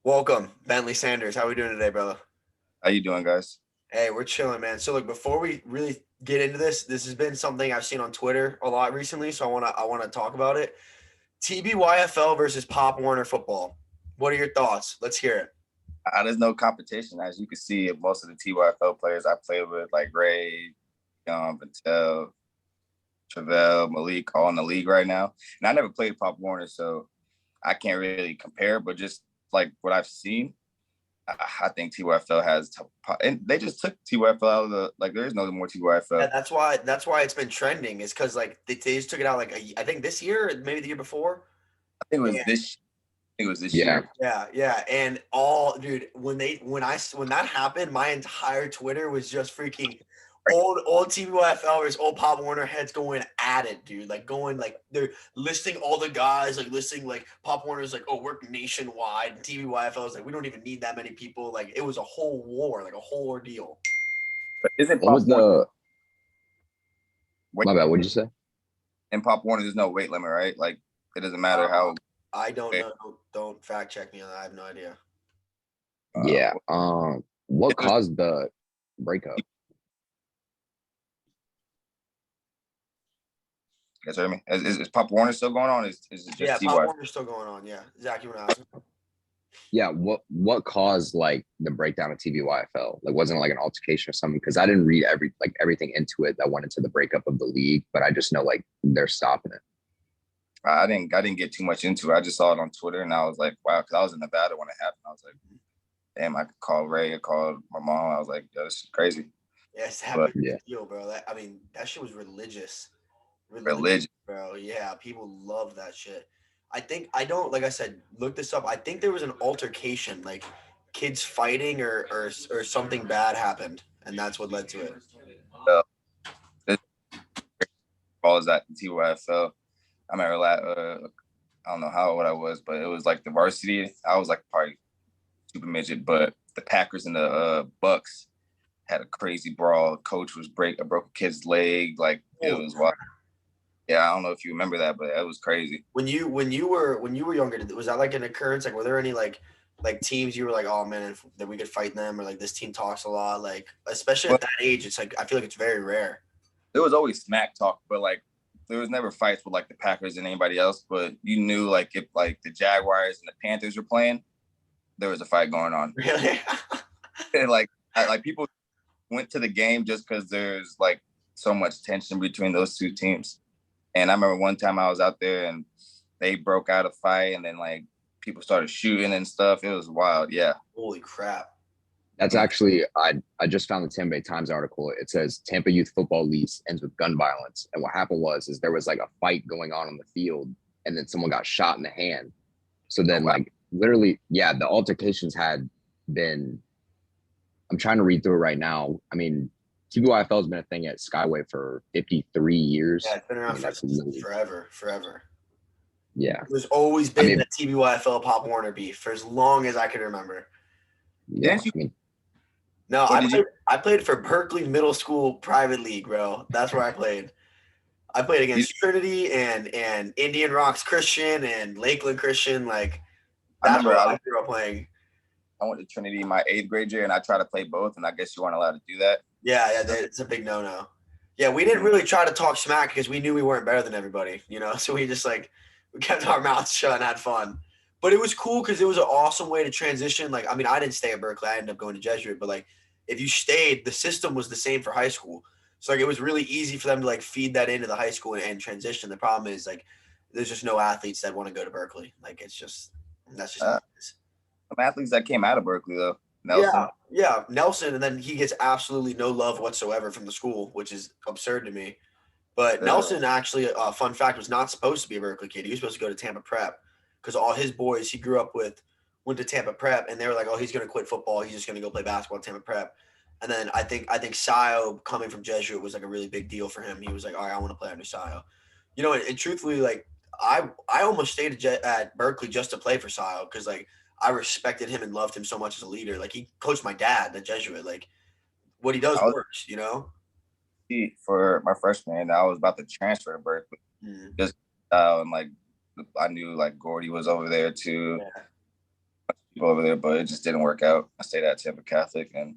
Welcome, Bentlee Sanders. How we doing today, brother? How you doing, guys? Hey, we're chilling, man. So, look, before we really get into this has been something I've seen on Twitter a lot recently. So, I wanna talk about it. TBYFL versus Pop Warner football. What are your thoughts? Let's hear it. There's no competition, as you can see. Most of the TYFL players I play with, like Ray, Ventel, Travell, Malik, all in the league right now. And I never played Pop Warner, so I can't really compare. But just like what I've seen, I think TYFL has, and they just took TYFL out of the like. There is no more Yeah, TYFL. that's why it's been trending. Is because like they just took it out like I think this year, maybe the year before. I think it was And this. I think it was this Yeah, year. yeah, and dude, when that happened, my entire Twitter was just freaking old TBYFLers, old Pop Warner heads going at it, dude. Like going like they're listing all the guys, like listing like Pop Warner's like, oh, we're nationwide. And TBYFL is like, we don't even need that many people. Like it was a whole war, like a whole ordeal. But isn't what Pop was Warner the weight my bad? What'd you say? in Pop Warner? There's no weight limit, right? Like it doesn't matter Uh, how. I don't know. Don't fact check me on that. I have no idea. Yeah. What It caused the breakup? Yes, I mean, is Pop Warner still going on? Is it just Yeah, Pop TY? Warner's still going on. Yeah, Zach, you want to ask me? Yeah, what caused like the breakdown of TBYFL? Like, wasn't it like an altercation or something? Because I didn't read everything into it that went into the breakup of the league, but I just know like they're stopping it. I didn't get too much into it. I just saw it on Twitter and I was like, wow, because I was in Nevada when it happened. I was like, damn, I could call Ray, I called my mom. I was like, yo, this is crazy. Yes, that But big Yeah, deal, bro. I mean, that shit was religious. Religious, religion, bro. Yeah, people love that shit. I think I don't like I said, look this up. I think there was an altercation, like kids fighting or something bad happened, and that's what led to it. uh, this ball is at the TYFL. I remember I don't know how old I was, but it was like the varsity. I was like probably super midget, but the Packers and the Bucks had a crazy brawl. Coach was broke a kid's leg. Like it Holy was wild. crap. Yeah, I don't know if you remember that, but it was crazy. When you were younger, was that like an occurrence? Like, were there any like teams you were like, oh man, that we could fight them, or like this team talks a lot, like especially Well, at that age, it's like I feel like it's very rare. there was always smack talk, but like there was never fights with like the Packers and anybody else. But you knew like if like the Jaguars and the Panthers were playing, there was a fight going on. Really? And like people went to the game just because there's like so much tension between those two teams. And I remember one time I was out there and they broke out a fight, and then like people started shooting and stuff. It was wild. Yeah. Holy crap. that's actually I just found the Tampa Bay Times article. It says Tampa Youth Football Lease ends with gun violence, and what happened was is there was like a fight going on the field, and then someone got shot in the hand. So Oh then wow. like literally, yeah, the altercations had been. I'm trying to read through it right now. I mean, TBYFL has been a thing at Skyway for 53 Yeah, years. it's been I around mean, for that's really, forever, forever. yeah. There's always I been mean, the TBYFL Pop Warner beef for as long as I can remember. yeah. Didn't you? I mean, No, Or I did you? played. I played for Berkeley Middle School Private League, bro. That's where I played. I played you against Trinity and Indian Rocks Christian and Lakeland Christian. Like I that's remember what I grew up playing. I went to Trinity my eighth grade year, and I tried to play both, and I guess you weren't allowed to do that. Yeah, it's a big no-no. Yeah, we didn't really try to talk smack because we knew we weren't better than everybody, you know. So we just like we kept our mouths shut and had fun. But it was cool because it was an awesome way to transition. Like, I mean, I didn't stay at Berkeley; I ended up going to Jesuit. But like, if you stayed, the system was the same for high school. So like, it was really easy for them to like feed that into the high school and transition. The problem is like, there's just no athletes that want to go to Berkeley. Like, it's just that's just how Uh, it is. some athletes that came out of Berkeley though, Yeah, Nelson. yeah, Nelson, and then he gets absolutely no love whatsoever from the school, which is absurd to me. But Uh, Nelson actually, fun fact, was not supposed to be a Berkeley kid. He was supposed to go to Tampa Prep because all his boys he grew up with went to Tampa Prep, and they were like, "Oh, he's going to quit football. He's just going to go play basketball at Tampa Prep." And then I think Sayo coming from Jesuit was like a really big deal for him. He was like, "All right, I want to play under Sayo." You know, and truthfully, like I almost stayed at Berkeley just to play for Sayo because like I respected him and loved him so much as a leader. Like he coached my dad, the Jesuit. Like what he does I was works, you know. for my freshman, and I was about to transfer to Berkeley. Mm. Just and like I knew like Gordy was over there too. Yeah. people over there, but it just didn't work out. I stayed at Tampa Catholic and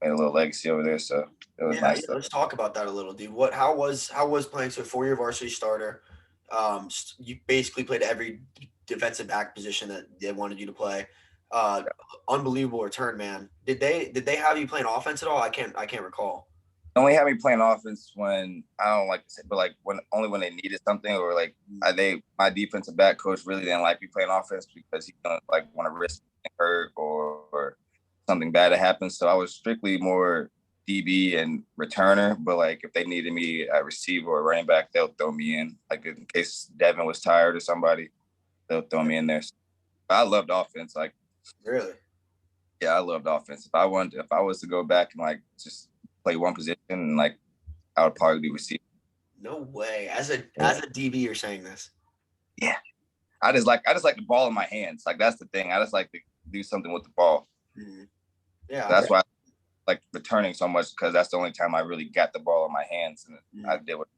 made a little legacy over there, so it was nice. Let's talk about that a little, dude. How was playing? So 4-year varsity starter. You basically played every defensive back position that they wanted you to play. Unbelievable return, man. Did they have you playing offense at all? I can't recall. Only had me playing offense when I don't like to say, but like when they needed something, or like my defensive back coach really didn't like me playing offense because he don't like want to risk getting hurt or something bad to happen. So I was strictly more DB and returner. But like if they needed me at receiver or running back, they'll throw me in. Like in case Devin was tired or somebody, they'll throw me in there. But I loved offense. Like really, yeah, I loved offense. If I was to go back and like just play one position, and like I would probably be receiver. No way. As a DB, you're saying this? Yeah. I just like the ball in my hands. Like that's the thing. I just like to do something with the ball. Mm-hmm. Yeah. That's why I like returning so much, because that's the only time I really got the ball in my hands, and I did what.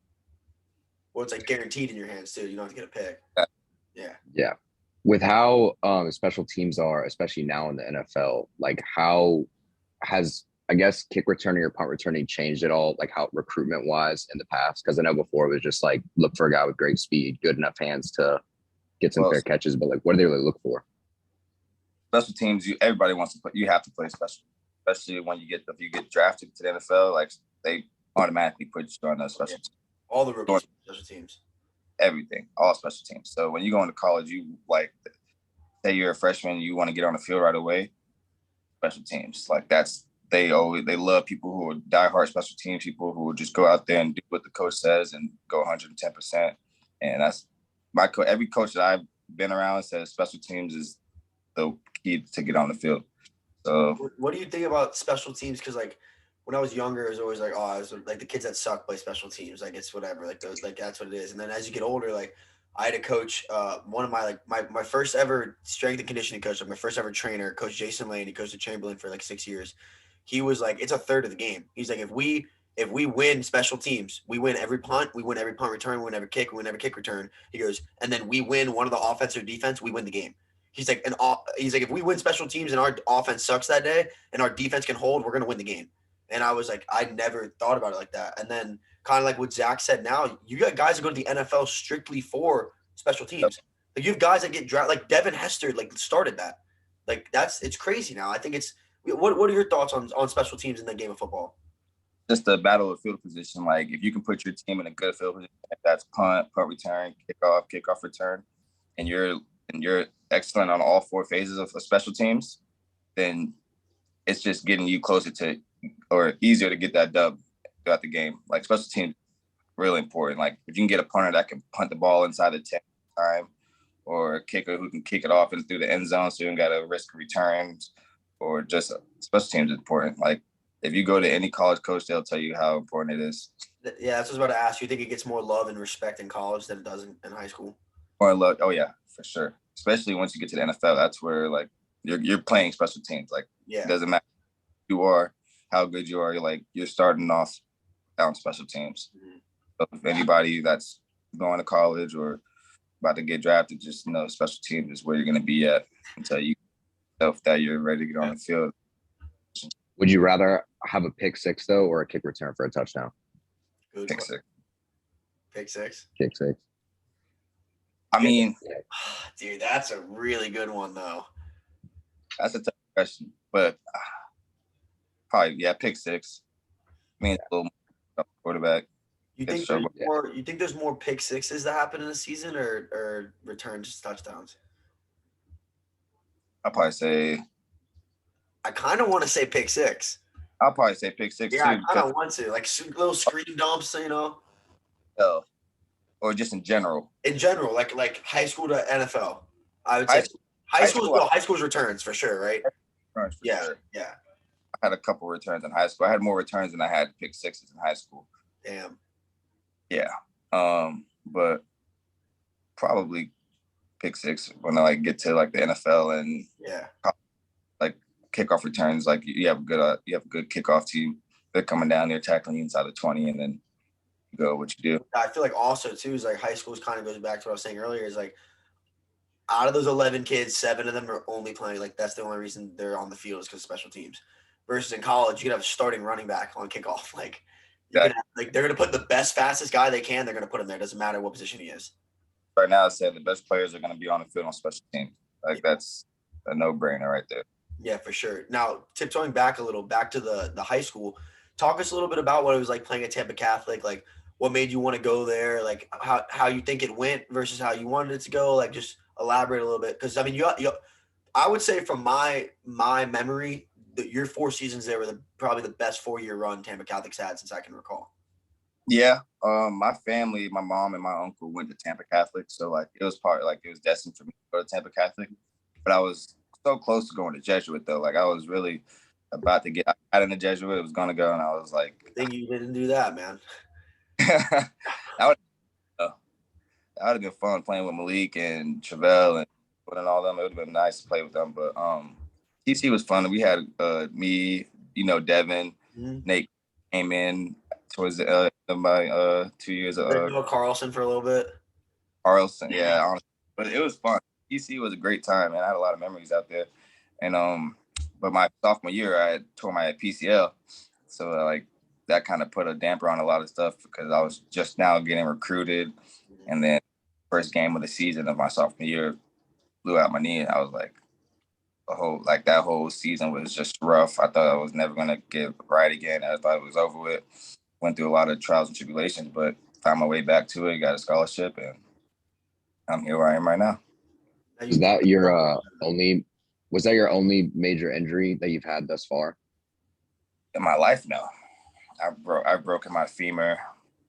Well, it's like guaranteed in your hands too. You don't have to get a pick. Yeah. Yeah. With how special teams are, especially now in the NFL, like how has, I guess, kick returning or punt returning changed at all, like how recruitment wise in the past? Because I know before it was just like look for a guy with great speed, good enough hands to get some fair catches, but like what do they really look for? Special teams, everybody wants to play. You have to play special, especially when if you get drafted to the NFL, like they automatically put you on a special team. All the rookies special teams. Everything, all special teams. So when you go into college, you like say you're a freshman, you want to get on the field right away. Special teams, like they love people who are diehard special teams people who will just go out there and do what the coach says and go 110%. And that's every coach that I've been around says special teams is the key to get on the field. So what do you think about special teams? Because like when I was younger, it was always like, oh, I was like the kids that suck play special teams. Like it's whatever. Like those, like that's what it is. And then as you get older, like I had a coach, one of my first ever strength and conditioning coach, like my first ever trainer, Coach Jason Lane. He coached at Chamberlain for like 6 years. He was like, it's a third of the game. He's like, if we win special teams, we win every punt, we win every punt return, we win every kick, we win every kick return. He goes, and then we win one of the offense or defense, we win the game. He's like, if we win special teams and our offense sucks that day and our defense can hold, we're gonna win the game. And I was like, I never thought about it like that. And then kind of like what Zach said, now you got guys that go to the NFL strictly for special teams. Like you have guys that get drafted, like Devin Hester, like started that. Like it's crazy now. I think it's. What are your thoughts on special teams in the game of football? Just the battle of field position. Like if you can put your team in a good field position, if that's punt return, kickoff return, and you're excellent on all four phases of special teams, then it's just getting you closer to or easier to get that dub throughout the game. Like special teams, really important. Like if you can get a punter that can punt the ball inside the 10 time, or a kicker who can kick it off and through the end zone, so you don't got to risk returns. Or just special teams is important. Like if you go to any college coach, they'll tell you how important it is. Yeah, that's what I was about to ask. You think it gets more love and respect in college than it does in high school? More love. Oh yeah, for sure. Especially once you get to the NFL, that's where like you're playing special teams. Like it doesn't matter who you are, how good you are. You're starting off on special teams. Mm-hmm. So if anybody that's going to college or about to get drafted, just know special teams is where you're going to be at until you. That you're ready to get on the field. Would you rather have a pick six though, or a kick return for a touchdown? Good pick six. Pick six. Kick six. I mean, dude, that's a really good one though. That's a tough question, but probably pick six. I mean, it's a little more quarterback. You think there's more pick sixes that happen in a season, or returns touchdowns? I'll probably say. I kind of want to say pick six. I'll probably say pick six. Yeah, too, I kind of want to, like little screen dumps, or just in general. In general, like high school to NFL. I would say high school's returns for sure, right? Returns for sure. Yeah. I had a couple returns in high school. I had more returns than I had pick sixes in high school. Damn. Yeah. But probably pick six when I get to the NFL and kickoff returns. Like you have a good kickoff team. They're coming down, they're tackling you inside the 20, and then you go what you do. I feel like also too is high school kind of goes back to what I was saying earlier. Is out of those 11 kids, 7 of them are only playing. Like, that's the only reason they're on the field is because of special teams. Versus in college, you could have a starting running back on kickoff. Like, you That can have, like, they're going to put the best, fastest guy they can. They're going to put him there. Doesn't matter what position he is. right now, I said the best players are going to be on the field on special teams. Like, Yeah. that's a no-brainer right there. Yeah, for sure. Now, tiptoeing back a little, back to the high school, talk us a little bit about what it was like playing at Tampa Catholic. Like, what made you want to go there? Like, how you think it went versus how you wanted it to go. Like, just elaborate a little bit, because I mean, I would say from my memory that your 4 seasons there were probably the best 4-year run Tampa Catholic's had since I can recall. Yeah, my family, my mom and my uncle went to Tampa Catholic, so like it was destined for me to go to Tampa Catholic. But I was so close to going to Jesuit though. Like I was really about to get out in the Jesuit. It was gonna go, and I was like, I think you didn't do that, man. that would have been fun playing with Malik and Travell and all them. It would have been nice to play with them. But TC was fun. We had me, Devin, Nate came in towards the end of my 2 years. Carlson for a little bit. Carlson, yeah, honestly. But it was fun. TC was a great time, and I had a lot of memories out there. And but my sophomore year, I tore my PCL, so like that kind of put a damper on a lot of stuff because I was just now getting recruited, and then first game of the season of my sophomore year blew out my knee, and I was like, that whole season was just rough. I thought I was never gonna get right again. I thought it was over with. Went through a lot of trials and tribulations, but found my way back to it. Got a scholarship, and I'm here where I am right now. Is that your was that your only major injury that you've had thus far? In my life, no. I've broken my femur.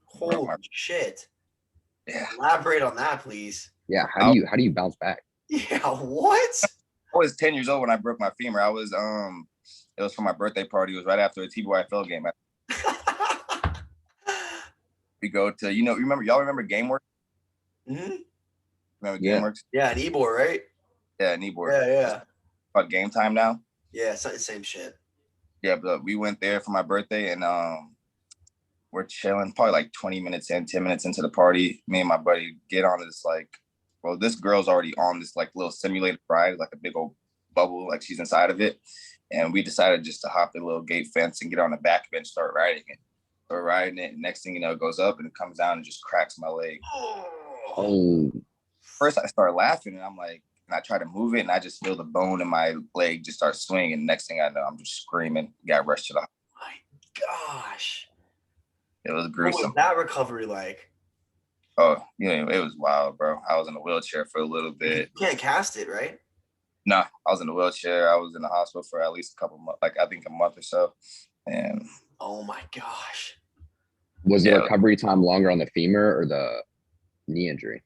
Holy shit. Yeah. Elaborate on that, please. Yeah, how do you bounce back? Yeah, what? I was 10 years old when I broke my femur. I was it was for my birthday party. It was right after a TBYFL game. We go to, y'all remember GameWorks? Mm-hmm. Remember GameWorks? Yeah, an Ebor, right? Yeah, an Ebor. Yeah. About Game Time now? Yeah, it's not the same shit. Yeah, but we went there for my birthday, and we're chilling, probably like 10 minutes into the party. Me and my buddy get on this this girl's already on this like little simulated ride, like a big old bubble, like she's inside of it. And we decided just to hop the little gate fence and get on the back bench, start riding it. We're riding it. Next thing you know, it goes up and it comes down and just cracks my leg. Oh. First, I started laughing and I'm like, and I try to move it and I just feel the bone in my leg just start swinging. Next thing I know, I'm just screaming. Got rushed to the hospital. My gosh. It was gruesome. What was that recovery like? Oh, it was wild, bro. I was in a wheelchair for a little bit. You can't cast it, right? No, I was in a wheelchair. I was in the hospital for at least a couple months, like I think a month or so. And oh my gosh. Was the recovery time longer on the femur or the knee injury?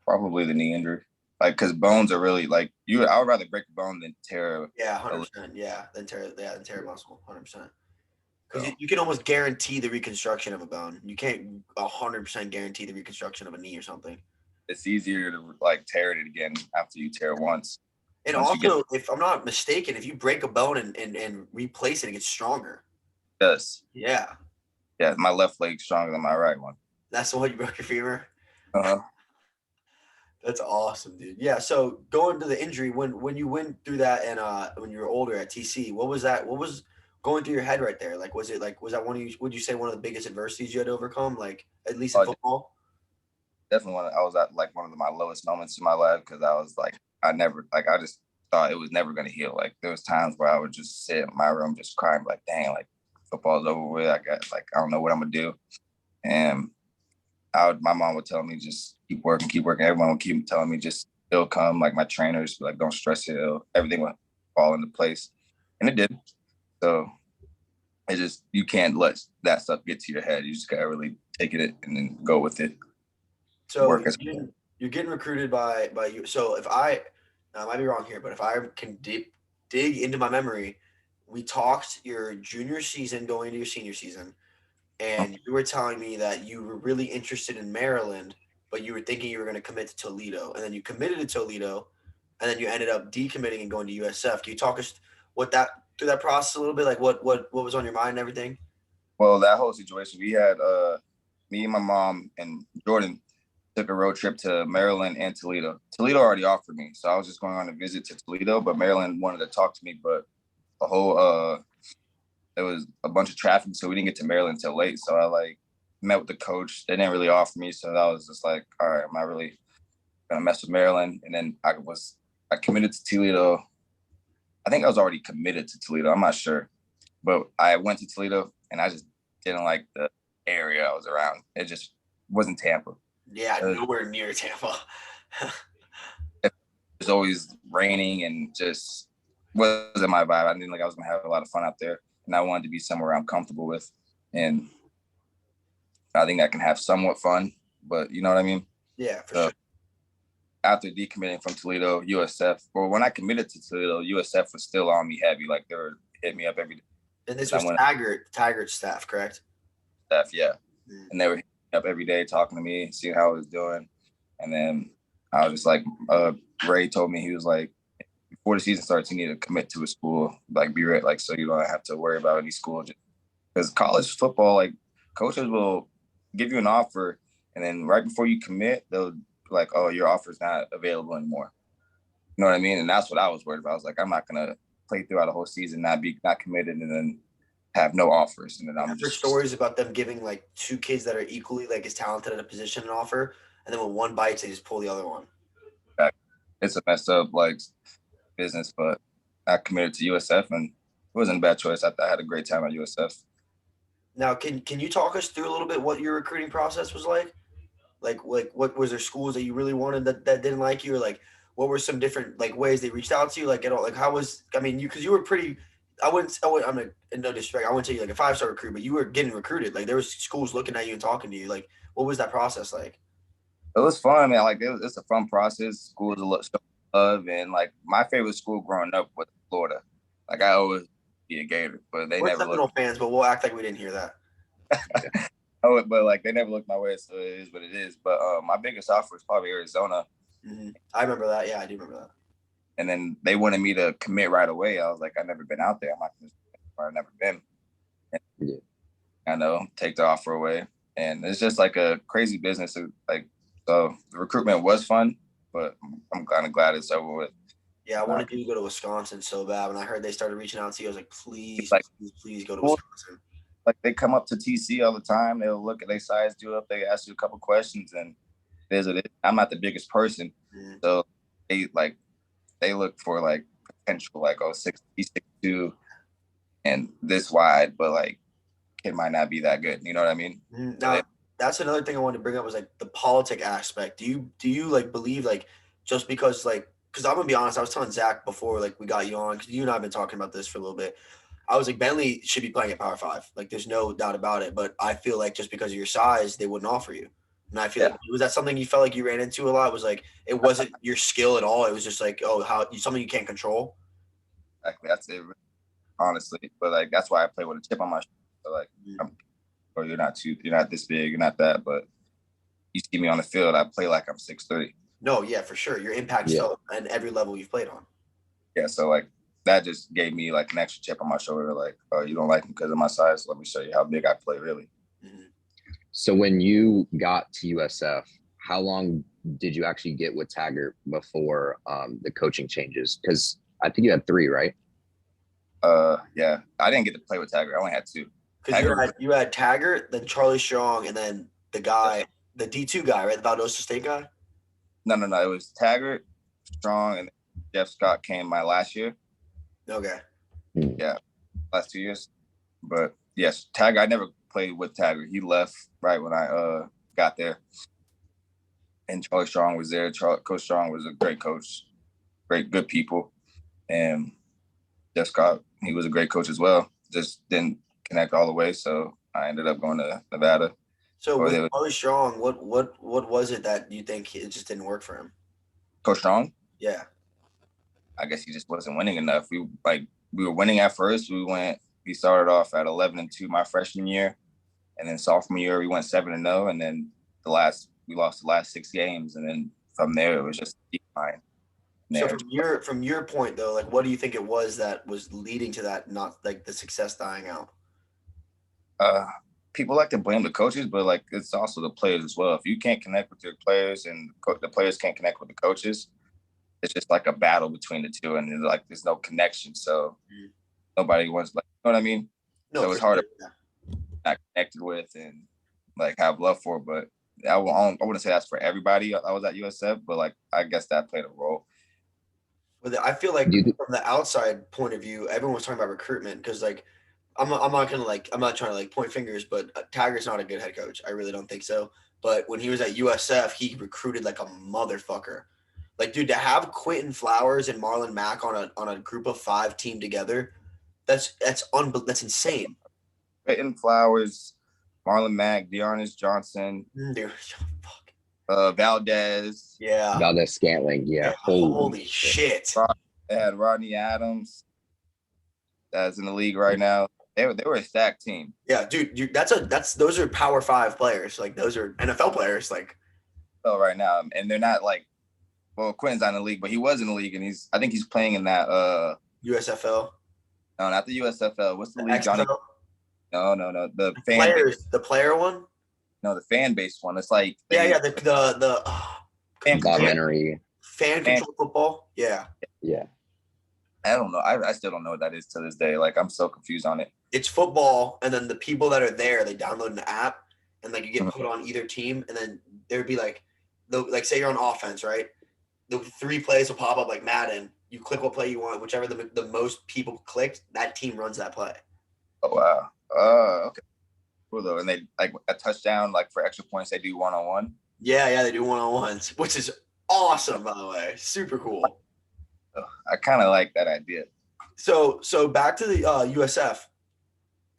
Probably the knee injury. Like, because bones are really like I would rather break a bone than tear. Yeah, 100%. Yeah, than tear a muscle, 100%. Because you can almost guarantee the reconstruction of a bone. You can't 100% guarantee the reconstruction of a knee or something. It's easier to like tear it again after you tear once. And also, if I'm not mistaken, if you break a bone and replace it, it gets stronger. Yes. Yeah. Yeah, my left leg's stronger than my right one. That's the one you broke your femur? Uh-huh. That's awesome, dude. Yeah, so going to the injury, when you went through that and when you were older at TC, what was going through your head right there? Like, was that would you say one of the biggest adversities you had to overcome, like at least in football? Definitely I was at like one of my lowest moments in my life because I was like, I just thought it was never going to heal. Like there was times where I would just sit in my room just crying like, dang, like football's over with. I don't know what I'm going to do. And my mom would tell me just keep working. Everyone would keep telling me just it'll come. Like my trainers like don't stress it. Everything will fall into place, and it did. So it just you can't let that stuff get to your head. You just gotta really take it and then go with it. So you're getting recruited by you. So if I might be wrong here, but if I can dig into my memory, we talked your junior season going into your senior season. And you were telling me that you were really interested in Maryland, but you were thinking you were going to commit to Toledo. And then you committed to Toledo, and then you ended up decommitting and going to USF. Can you talk us through that process a little bit? Like what was on your mind and everything? Well, that whole situation, we had me and my mom and Jordan took a road trip to Maryland and Toledo. Toledo already offered me, so I was just going on a visit to Toledo, but Maryland wanted to talk to me, but the whole there was a bunch of traffic, so we didn't get to Maryland until late. So I like met with the coach. They didn't really offer me, so that was just like, all right, am I really gonna mess with Maryland? And then I committed to Toledo. I think I was already committed to Toledo. I'm not sure, but I went to Toledo and I just didn't like the area I was around. It just wasn't Tampa. Yeah, nowhere near Tampa. It was always raining and just wasn't my vibe. I didn't think I was gonna have a lot of fun out there, and I wanted to be somewhere I'm comfortable with. And I think I can have somewhat fun, but you know what I mean? Yeah, for sure. After decommitting from Toledo, USF, or when I committed to Toledo, USF was still on me heavy. Like they were hitting me up every day. And this was Taggart's staff, correct? Staff, yeah. And they were hitting me up every day, talking to me, seeing how I was doing. And then I was just like, Ray told me, he was like, before the season starts, you need to commit to a school, like be ready, like so you don't have to worry about any school. Because college football, like coaches will give you an offer, and then right before you commit, they'll like, oh, your offer's not available anymore. You know what I mean? And that's what I was worried about. I was like, I'm not gonna play throughout a whole season, not committed, and then have no offers. And then I've heard stories about them giving like two kids that are equally like as talented at a position an offer, and then when one bites, they just pull the other one. It's a messed up like business, but I committed to USF, and it wasn't a bad choice. I had a great time at USF. Now, can you talk us through a little bit what your recruiting process was like? Like what was there schools that you really wanted that didn't like you, or like what were some different like ways they reached out to you? Like at all, like how was because you were pretty. I'm in no disrespect. I wouldn't say you like a 5-star recruit, but you were getting recruited. Like there was schools looking at you and talking to you. Like what was that process like? It was fun, man. Like it's a fun process. Schools love, and like my favorite school growing up was Florida. Like I always be a Gator, but they never looked. Fans, but we'll act like we didn't hear that. Oh, but like they never looked my way, so it is what it is. But my biggest offer was probably Arizona. Mm-hmm. I remember that. Yeah, I do remember that. And then they wanted me to commit right away. I was like, I've never been out there. I'm not going to. I've never been. And, I know, take the offer away, and it's just like a crazy business. Like so, the recruitment was fun, but I'm kind of glad it's over with. Yeah, I wanted you to go to Wisconsin so bad. When I heard they started reaching out to you, I was like, please go to Wisconsin. Like they come up to TC all the time. They'll look at their size, do up. They ask you a couple questions, and I'm not the biggest person, so they look for like potential, like 6'2", and this wide, but like it might not be that good. You know what I mean? Now, that's another thing I wanted to bring up was like the politic aspect. Do you like believe like just because like because I'm gonna be honest, I was telling Zach before like we got you on because you and I have been talking about this for a little bit. I was like, Bentlee should be playing at Power 5. Like, there's no doubt about it. But I feel like just because of your size, they wouldn't offer you. And I feel like, was that something you felt like you ran into a lot? Was like, it wasn't your skill at all. It was just like, something you can't control. Exactly. That's it, honestly. But like, that's why I play with a chip on my shoulder. So, like, you're not this big, you're not that. But you see me on the field, I play like I'm 6'3". No, yeah, for sure. Your impact's felt at every level you've played on. Yeah, so like, that just gave me like an extra chip on my shoulder. Like, oh, you don't like me because of my size? Let me show you how big I play, really. Mm-hmm. So when you got to USF, how long did you actually get with Taggart before the coaching changes? Because I think you had 3, right? Yeah, I didn't get to play with Taggart. I only had 2. Because you had Taggart, then Charlie Strong, and then the guy, the D2 guy, right? The Valdosta State guy? No. It was Taggart, Strong, and Jeff Scott came my last year. Okay. Yeah, last 2 years. But yes, Taggart, I never played with Taggart. He left right when I got there. And Charlie Strong was there. Coach Strong was a great coach, good people. And Jeff Scott, he was a great coach as well. Just didn't connect all the way, so I ended up going to Nevada. So with Charlie Strong, what was it that you think it just didn't work for him? Coach Strong? Yeah. I guess he just wasn't winning enough. We were winning at first. We started off at 11-2 my freshman year, and then sophomore year we went 7-0, and then we lost the last 6 games, and then from there it was just a decline. So from your point though, like what do you think it was that was leading to that, not like the success dying out? people like to blame the coaches, but like it's also the players as well. If you can't connect with your players and the players can't connect with the coaches, it's just like a battle between the two, and like there's no connection. So nobody wants, like, you know what I mean? No, So it's for hard sure. to not connected with and like have love for. But I wouldn't say that's for everybody. I was at USF, but like I guess that played a role. But I feel like Do you, from the outside point of view, everyone was talking about recruitment because like I'm not gonna like I'm not trying to like point fingers, but Tiger's not a good head coach. I really don't think so. But when he was at USF, he recruited like a motherfucker. Like, dude, to have Quentin Flowers and Marlon Mack on a group of 5 team together, that's insane. Peyton Flowers, Marlon Mack, Dearness Johnson, Dude, fuck. Valdez. Yeah. Valdez Scantling, yeah. Holy shit. They had Rodney Adams, that's in the league right now. They were a stacked team. Yeah, dude, those are Power 5 players. Like, those are NFL players. Like, Oh, right now, and they're not like, well, Quentin's not in the league, but he was in the league, and I think he's playing in that USFL. no, not the USFL. What's the league, XFL? Johnny? No, the fan Players, base. the player one. No, the fan base one. It's like The Documentary. fan control football. Yeah, Yeah. I don't know. I still don't know what that is to this day. Like, I'm so confused on it. it's football, and then the people that are there, they download an app, and like you get put on either team, and then there'd be like say you're on offense, right? The 3 plays will pop up like Madden. You click what play you want, whichever the most people clicked, that team runs that play. Oh, wow. Okay. Cool though. And they like a touchdown, like for extra points, they do 1-on-1. Yeah, they do 1-on-1s, which is awesome, by the way. Super cool. I kind of like that idea. So back to the USF.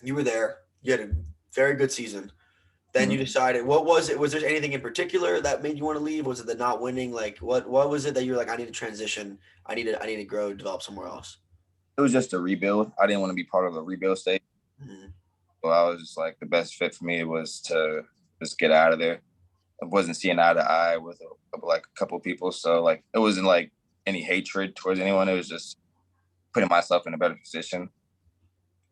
You were there. You had a very good season. Then you decided, what was it? Was there anything in particular that made you want to leave? Was it the not winning? Like, what was it that you were like, I need to transition. I need to grow, develop somewhere else? It was just a rebuild. I didn't want to be part of a rebuild stage. Mm-hmm. So I was just like, the best fit for me was to just get out of there. I wasn't seeing eye to eye with a couple of people. So like, it wasn't like any hatred towards anyone. It was just putting myself in a better position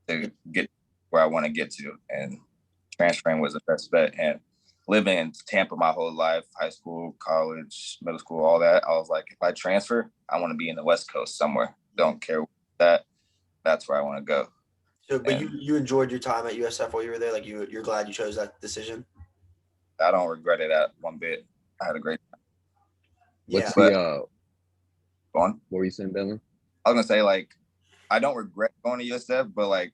to get where I want to get to. And transferring was the best bet. And living in Tampa my whole life, high school, college, middle school, all that, I was like, if I transfer, I want to be in the West Coast somewhere. Don't care that. That's where I want to go. So, but you enjoyed your time at USF while you were there? Like, you're glad you chose that decision? I don't regret it at one bit. I had a great time. What's Go on. What were you saying, Bentlee? I was gonna say, like, I don't regret going to USF, but like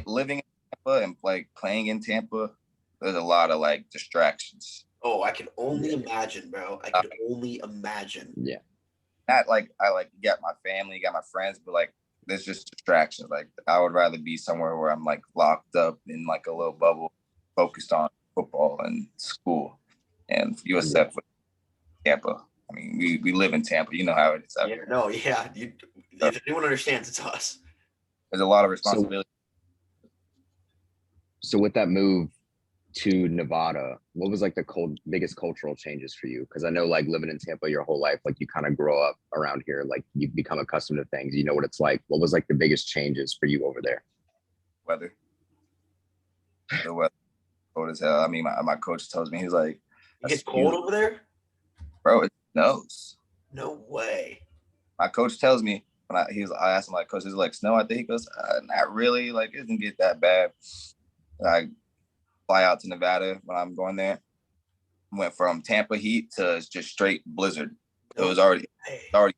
living in Tampa and like playing in Tampa, there's a lot of like distractions. Oh, I can only imagine, bro. I could only imagine. Yeah. Not like I like got my family, got my friends, but like there's just distractions. Like I would rather be somewhere where I'm like locked up in like a little bubble, focused on football and school. And USF with Tampa. I mean, we live in Tampa. You know how it is. If anyone understands, it's us. There's a lot of responsibility. So with that move to Nevada, what was like the biggest cultural changes for you? Because I know like living in Tampa your whole life, like you kind of grow up around here, like you become accustomed to things. You know what it's like. What was like the biggest changes for you over there? Weather. The weather. Cold as hell. I mean, my coach tells me, he's like, it gets cold over there? Bro, it snows. No way. My coach tells me, when I asked him, like, coach, is it like snow out there? He goes, not really. Like, it doesn't get that bad. I fly out to Nevada when I'm going there. Went from Tampa heat to just straight blizzard. It was already, it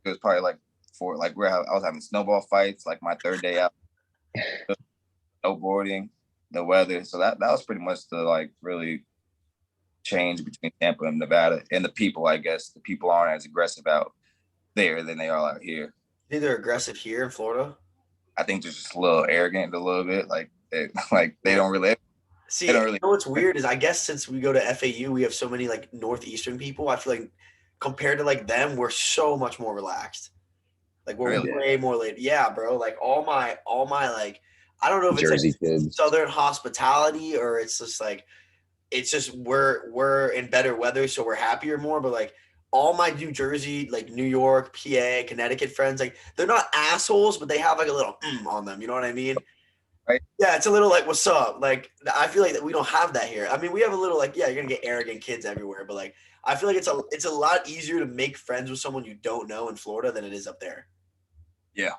was probably like I was having snowball fights, like my 3rd day out, snowboarding, the weather. So that was pretty much the like really change between Tampa and Nevada, and the people. I guess the people aren't as aggressive out there than they are out here. You think they're aggressive here in Florida? I think they're just a little arrogant, a little bit. Like they don't really. See, you know what's weird is I guess since we go to FAU, we have so many like Northeastern people. I feel like compared to like them, we're so much more relaxed. Like we're way more late. Yeah, bro. Like all my like, I don't know if Jersey it's like kids. Southern hospitality or it's just we're in better weather, so we're happier more. But like all my New Jersey, like New York, PA, Connecticut friends, like they're not assholes, but they have like a little on them. You know what I mean? right? Yeah, it's a little like, what's up? Like, I feel like that we don't have that here. I mean, we have a little like, yeah, you're gonna get arrogant kids everywhere, but like, I feel like it's a lot easier to make friends with someone you don't know in Florida than it is up there. Yeah,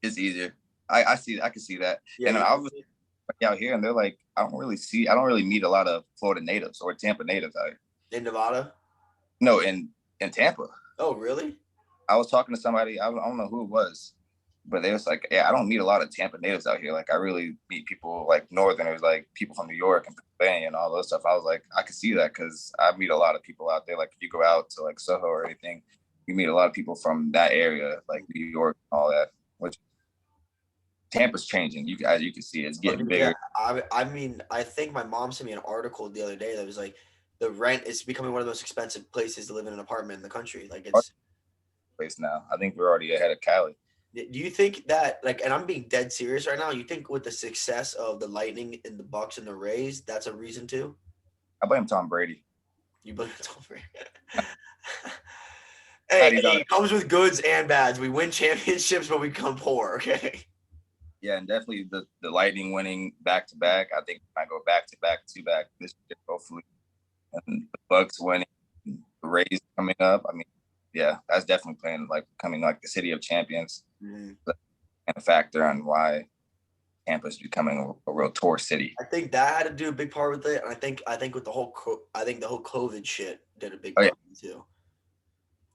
it's easier. I can see that. Yeah, And I was out here, and they're like, I don't really meet a lot of Florida natives or Tampa natives out here. in Nevada. No, in Tampa. Oh, really? I was talking to somebody, I don't know who it was, but they was like, yeah, I don't meet a lot of Tampa natives out here. Like, I really meet people like Northerners, like people from New York and Pennsylvania and all those stuff. I was like, I could see that because I meet a lot of people out there. Like, if you go out to like Soho or anything, you meet a lot of people from that area, like New York and all that, which Tampa's changing. As you can see, it's getting bigger. Yeah, I mean, I think my mom sent me an article the other day that was like, the rent is becoming one of the most expensive places to live in an apartment in the country. Like, it's Place now. I think we're already ahead of Cali. Do you think that, like, and I'm being dead serious right now, you think with the success of the Lightning and the Bucks and the Rays, that's a reason too? I blame Tom Brady. You blame Tom Brady. Hey, it comes with goods and bads. We win championships, but we become poor, okay? Yeah, and definitely the Lightning winning back to back. I think I go back to back this year, hopefully. And the Bucks winning, the Rays coming up. I mean, yeah, that's definitely playing like becoming like the city of champions, and a factor on why Tampa's becoming a real tour city. I think that had to do a big part with it, and I think with the whole COVID shit did a big part too.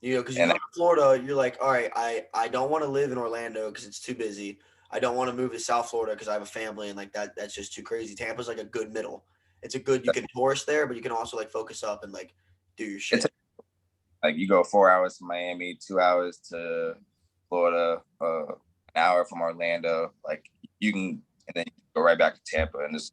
You know, because you come to Florida, you're like, all right, I don't want to live in Orlando because it's too busy. I don't want to move to South Florida because I have a family and like that's just too crazy. Tampa's like a good middle. It's a good, you can tourist there, but you can also like focus up and like do your shit. Like you go 4 hours to Miami, 2 hours to Florida, an hour from Orlando. Like you can, and then you go right back to Tampa and just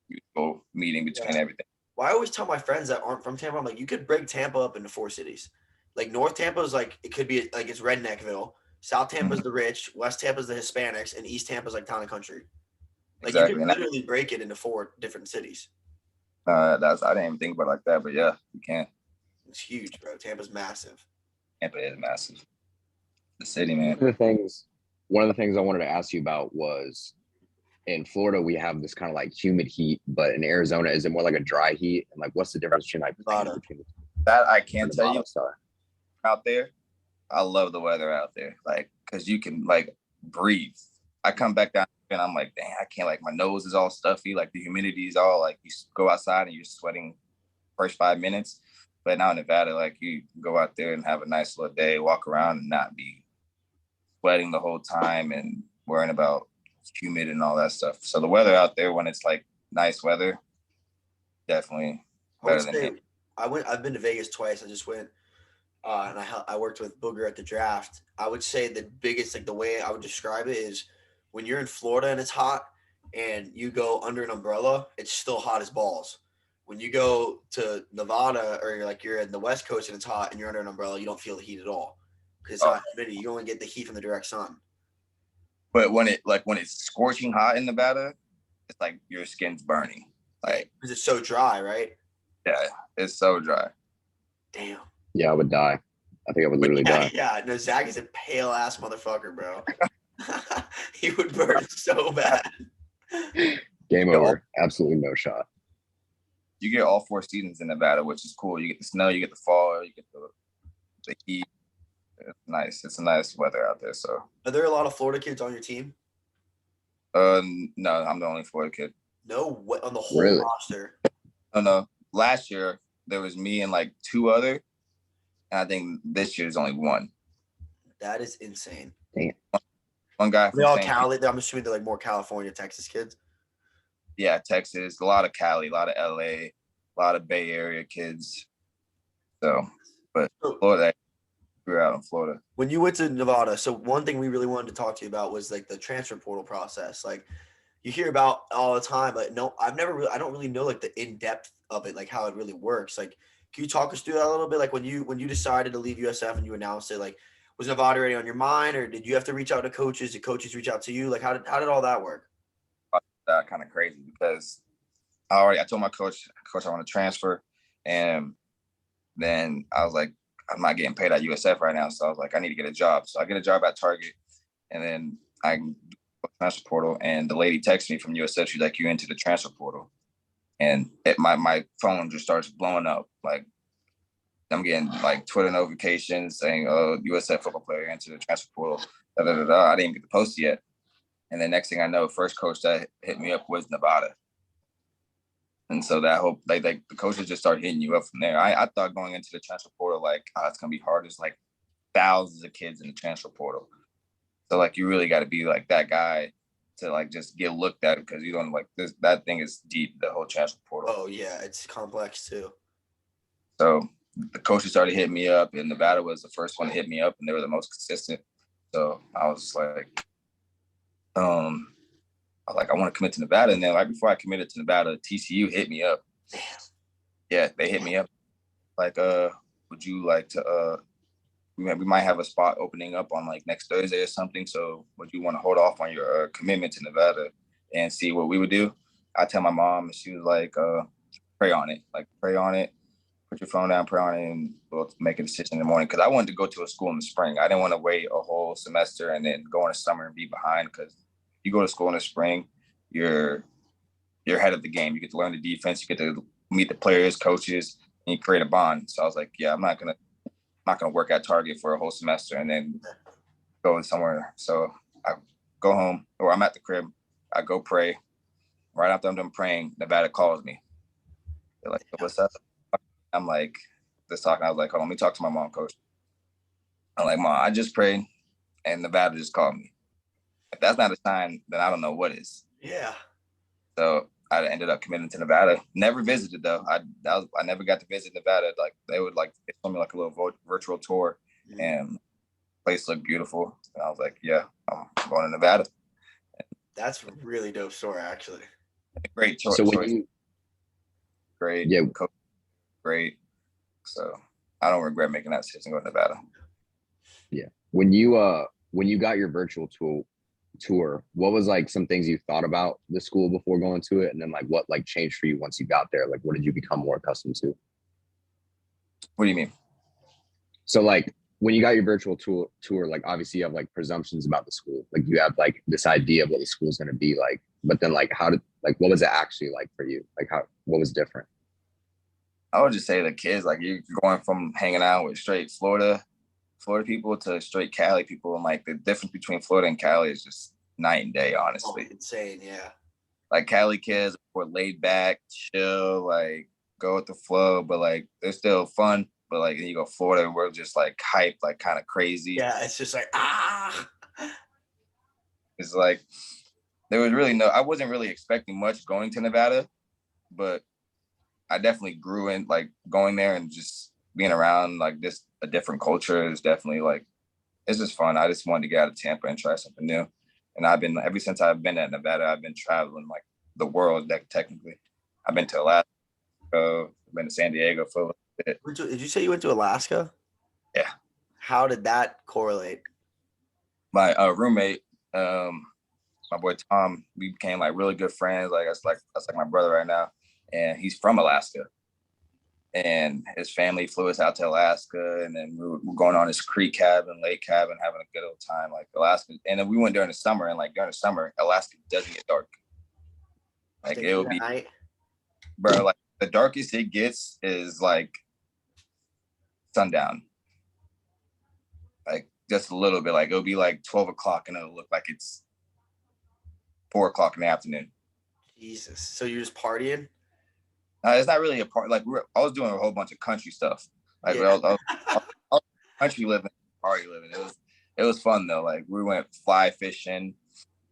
you go meeting between everything. Well, I always tell my friends that aren't from Tampa, I'm like, you could break Tampa up into 4 cities. Like North Tampa is like, it could be like it's Redneckville. South Tampa is the rich, West Tampa is the Hispanics, and East Tampa is like town and country. Like exactly. You can literally break it into 4 different cities. I didn't even think about it like that, but yeah, you can. It's huge, bro. Tampa's massive. Tampa is massive. The city, man. One of the things I wanted to ask you about was in Florida, we have this kind of like humid heat, but in Arizona, is it more like a dry heat? And like, what's the difference between that I can't tell you. Out there, I love the weather out there, like because you can like breathe. I come back down and I'm like, dang, I can't. Like my nose is all stuffy, like the humidity is all like you go outside and you're sweating first 5 minutes. But now in Nevada, like you go out there and have a nice little day, walk around and not be sweating the whole time and worrying about humid and all that stuff. So the weather out there when it's like nice weather, definitely better than here. I've been to Vegas twice. I just went and I worked with Booger at the draft. I would say the biggest, like the way I would describe it is when you're in Florida and it's hot and you go under an umbrella, it's still hot as balls. When you go to Nevada or you're in the West Coast and it's hot and you're under an umbrella, you don't feel the heat at all because it's hot humidity. You only get the heat from the direct sun. But when it's scorching hot in Nevada, it's like your skin's burning. Like because it's so dry, right? Yeah, it's so dry. Damn. Yeah, I would die. I think I would literally die. Yeah, no, Zach is a pale ass motherfucker, bro. He would burn so bad. Game over. Absolutely no shot. You get all 4 seasons in Nevada, which is cool. You get the snow, you get the fall, you get the heat. It's nice. It's a nice weather out there. So, are there a lot of Florida kids on your team? No, I'm the only Florida kid. No, what on the whole roster? No. Last year there was me and like 2 other, and I think this year is only 1. That is insane. Damn. One guy. They all Cali. I'm assuming they're like more California, Texas kids. Yeah, Texas, a lot of Cali, a lot of LA, a lot of Bay Area kids. So, but Florida, we were out in Florida. When you went to Nevada, so one thing we really wanted to talk to you about was like the transfer portal process. Like you hear about all the time, but no, I don't really know like the in-depth of it, like how it really works. Like, can you talk us through that a little bit? Like when you decided to leave USF and you announced it, like was Nevada already on your mind, or did you have to reach out to coaches? Did coaches reach out to you? Like how did all that work? That kind of crazy because I told my coach I want to transfer, and then I was like, I'm not getting paid at USF right now, so I was like, I need to get a job. So I get a job at Target, and then I transfer portal, and the lady texted me from USF. She's like, "You into the transfer portal?" And my phone just starts blowing up. Like I'm getting like Twitter notifications saying, "Oh, USF football player into the transfer portal." Da, da, da, da. I didn't even get the post yet. And the next thing I know, first coach that hit me up was Nevada. And so that whole like the coaches just start hitting you up from there. I thought going into the transfer portal, like, oh, it's gonna be hard. There's like thousands of kids in the transfer portal. So like you really got to be like that guy to like just get looked at, because you don't like this. That thing is deep, the whole transfer portal. Oh yeah, it's complex too. So the coaches started hitting me up, and Nevada was the first one to hit me up, and they were the most consistent. So I was just like, I want to commit to Nevada. And then right before I committed to Nevada, TCU hit me up. Damn. Yeah, they hit me up. Like, would you like to, we might have a spot opening up on like next Thursday or something. So would you want to hold off on your commitment to Nevada and see what we would do? I tell my mom, and she was like, pray on it. Like, pray on it. Put your phone down, pray on it, and we'll make a decision in the morning. Because I wanted to go to a school in the spring. I didn't want to wait a whole semester and then go in the summer and be behind, because you go to school in the spring, you're ahead of the game. You get to learn the defense, you get to meet the players, coaches, and you create a bond. So I was like, yeah, I'm not gonna work at Target for a whole semester and then go somewhere. So I go home, or I'm at the crib, I go pray. Right after I'm done praying, Nevada calls me. They're like, what's up? I'm like, just talking. I was like, hold on, let me talk to my mom, coach. I'm like, Mom, I just prayed and Nevada just called me. If that's not a sign, then I don't know what is. Yeah. So I ended up committing to Nevada. Never visited though. I never got to visit Nevada. Like they would like film me like a little virtual tour, and the place looked beautiful. And I was like, yeah, I'm going to Nevada. That's a really dope story, actually. Great choice. So when you, great, yeah, coach, great. So I don't regret making that decision to go to Nevada. yeah, when you got your virtual tour, what was like some things you thought about the school before going to it, and then like what like changed for you once you got there? Like what did you become more accustomed to? What do you mean? So like when you got your virtual tour, like obviously you have like presumptions about the school. Like you have like this idea of what the school is going to be like, but then like what was it actually like for you? Like what was different? I would just say the kids, like you're going from hanging out with straight Florida people to straight Cali people, and like the difference between Florida and Cali is just night and day, honestly. Oh, insane, yeah. Like Cali kids were laid back, chill, like go with the flow, but like they're still fun. But like then you go Florida, we're just like hyped, like kind of crazy. Yeah, it's just like It's like there was really I wasn't really expecting much going to Nevada, but I definitely grew in like going there and just being around like this a different culture is definitely like it's just fun. I just wanted to get out of Tampa and try something new. And I've been ever since I've been at Nevada, I've been traveling like the world technically. I've been to Alaska, I've been to San Diego for a little bit. Did you say you went to Alaska? Yeah. How did that correlate? My roommate, my boy Tom, we became like really good friends. That's like my brother right now. And he's from Alaska. And his family flew us out to Alaska, and then we were going on this creek cabin, lake cabin, having a good old time, like Alaska. And then we went during the summer, and like during the summer, Alaska doesn't get dark. Like it'll be, night? bro, like the darkest it gets is like sundown. Like just a little bit, like it'll be like 12 o'clock and it'll look like it's 4 o'clock in the afternoon. Jesus. So you're just partying? It's not really a part. Like I was doing a whole bunch of country stuff. Like Yeah. I was country living, party living. It was fun though. Like we went fly fishing.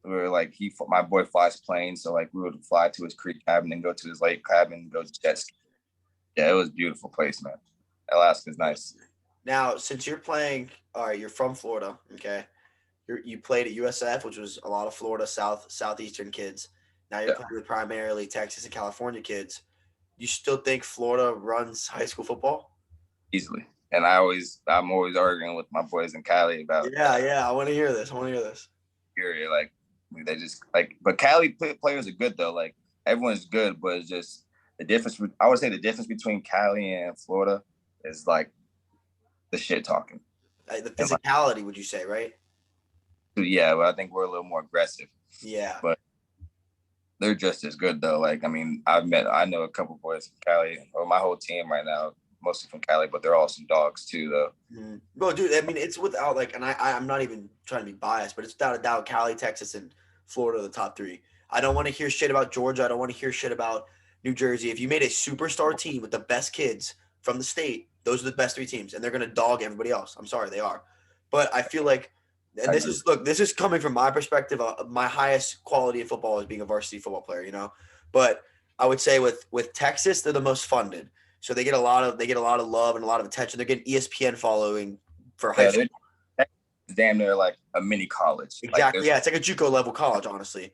We were like my boy flies planes, so like we would fly to his creek cabin and go to his lake cabin, go jet ski. Yeah, it was a beautiful place, man. Alaska's nice. Now, since you're playing, all right, you're from Florida, okay? You played at USF, which was a lot of Florida southeastern kids. Now you're playing with primarily Texas and California kids. You still think Florida runs high school football? Easily. And I'm always arguing with my boys in Cali about Yeah. I want to hear this. Period. Like they just like, but Cali players are good though. Like everyone's good, but it's just the difference. I would say the difference between Cali and Florida is like the shit talking. The physicality, would you say, right? Yeah, but I think we're a little more aggressive. Yeah. But they're just as good though. Like, I mean, I know a couple boys from Cali, or my whole team right now, mostly from Cali, but they're all some dogs too, though. Well, dude, I mean, it's without like, and I'm not even trying to be biased, but it's without a doubt, Cali, Texas, and Florida are the top three. I don't want to hear shit about Georgia. I don't want to hear shit about New Jersey. If you made a superstar team with the best kids from the state, those are the best three teams, and they're gonna dog everybody else. I'm sorry, they are. But I feel like, and this is coming from my perspective. My highest quality of football is being a varsity football player, you know. But I would say with Texas, they're the most funded. So they get a lot of love and a lot of attention. They're getting ESPN following for high school. Damn near like a mini college. Exactly. Like, yeah, it's like a JUCO level college, honestly.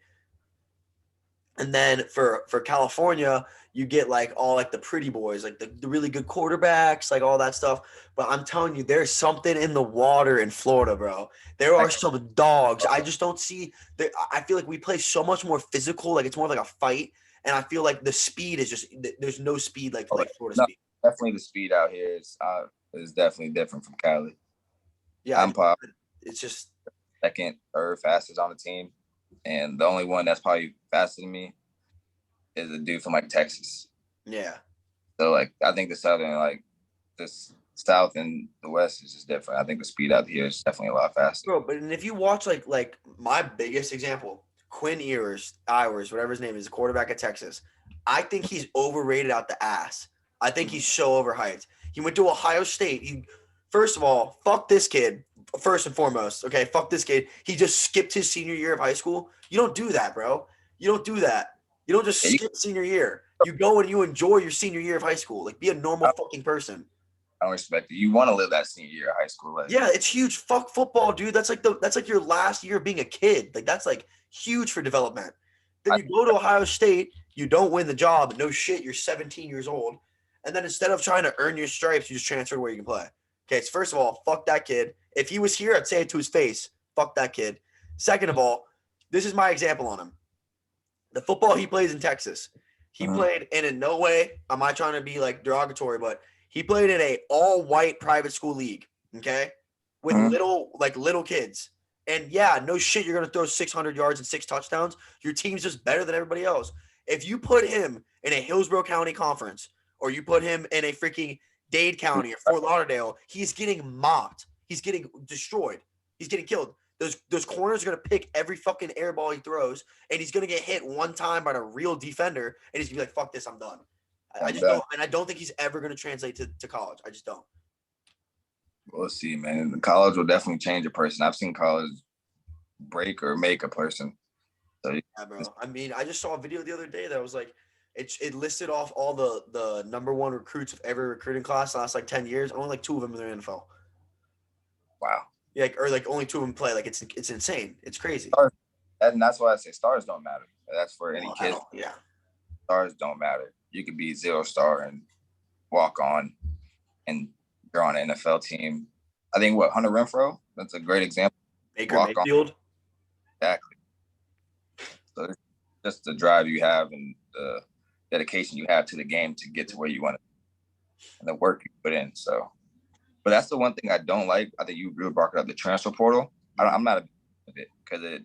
And then for California, you get like all like the pretty boys, like the really good quarterbacks, like all that stuff. But I'm telling you, there's something in the water in Florida, bro. There are some dogs. I just don't see that. I feel like we play so much more physical. Like it's more like a fight. And I feel like the speed is just there's no speed like Florida speed. Definitely the speed out here is definitely different from Cali. Yeah, I'm probably it's just second, third fastest on the team, and the only one that's probably faster than me is a dude from like Texas. Yeah. So like I think the south and the west is just different. I think the speed out here is definitely a lot faster. Bro, but if you watch like my biggest example, Quinn Ewers, whatever his name is, the quarterback at Texas. I think he's overrated out the ass. I think he's so overhyped. He went to Ohio State. First of all, fuck this kid. First and foremost, okay, fuck this kid. He just skipped his senior year of high school. You don't do that, bro. You don't do that. You don't just skip senior year. You go and you enjoy your senior year of high school. Like, be a normal fucking person. I don't respect it. You want to live that senior year of high school. Like, yeah, it's huge. Fuck football, dude. That's like your last year of being a kid. Like, that's like huge for development. Then you go to Ohio State, you don't win the job. No shit, you're 17 years old. And then instead of trying to earn your stripes, you just transfer to where you can play. Okay, so first of all, fuck that kid. If he was here, I'd say it to his face. Fuck that kid. Second of all, this is my example on him. The football he plays in Texas, he played, and in no way am I trying to be like derogatory, but he played in a all-white private school league, okay, with little kids. And yeah, no shit, you're gonna throw 600 yards and 6 touchdowns. Your team's just better than everybody else. If you put him in a Hillsborough County conference, or you put him in a freaking Dade County or Fort Lauderdale, he's getting mocked. He's getting destroyed. He's getting killed. Those corners are going to pick every fucking air ball he throws, and he's going to get hit one time by a real defender, and he's going to be like, fuck this, I'm done. I just don't, and I don't think he's ever going to translate to college. I just don't. We'll see, man. The college will definitely change a person. I've seen college break or make a person. So, yeah, bro. I mean, I just saw a video the other day that was like, it listed off all the number one recruits of every recruiting class the last like 10 years. Only like 2 of them in the NFL. Wow. Yeah, or like only 2 of them play. Like it's insane. It's crazy. And that's why I say stars don't matter. That's for any kid. Yeah. Stars don't matter. You could be 0-star and walk on, and you're on an NFL team. I think Hunter Renfrow. That's a great example. Baker Mayfield. Exactly. So it's just the drive you have and the dedication you have to the game to get to where you want to, and the work you put in. So, but that's the one thing I don't like. I think you really brought it up, the transfer portal. I'm not a big fan of it because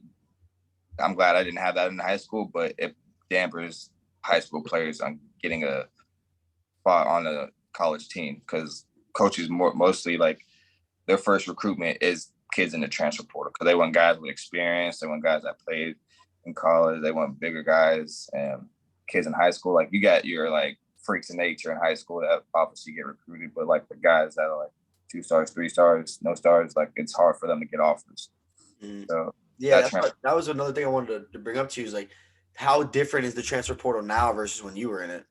I'm glad I didn't have that in high school, but it dampers high school players on getting a spot on a college team because coaches mostly like their first recruitment is kids in the transfer portal because they want guys with experience. They want guys that played in college. They want bigger guys and kids in high school. Like you got your like freaks of nature in high school that obviously get recruited, but like the guys that are like 2 stars, 3 stars, no stars, like it's hard for them to get offers. So yeah, that was another thing I wanted to bring up to you is like how different is the transfer portal now versus when you were in it?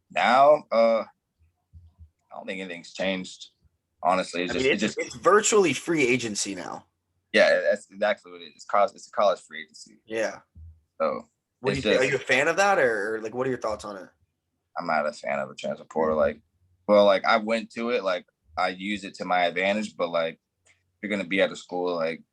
Now, I don't think anything's changed. Honestly, it's virtually free agency now. Yeah, that's exactly what it is. It's a college free agency. Yeah. So what do you think? Are you a fan of that, or like what are your thoughts on it? I'm not a fan of a transfer portal. Like I went to it, like I use it to my advantage, but like if you're gonna be at a school, like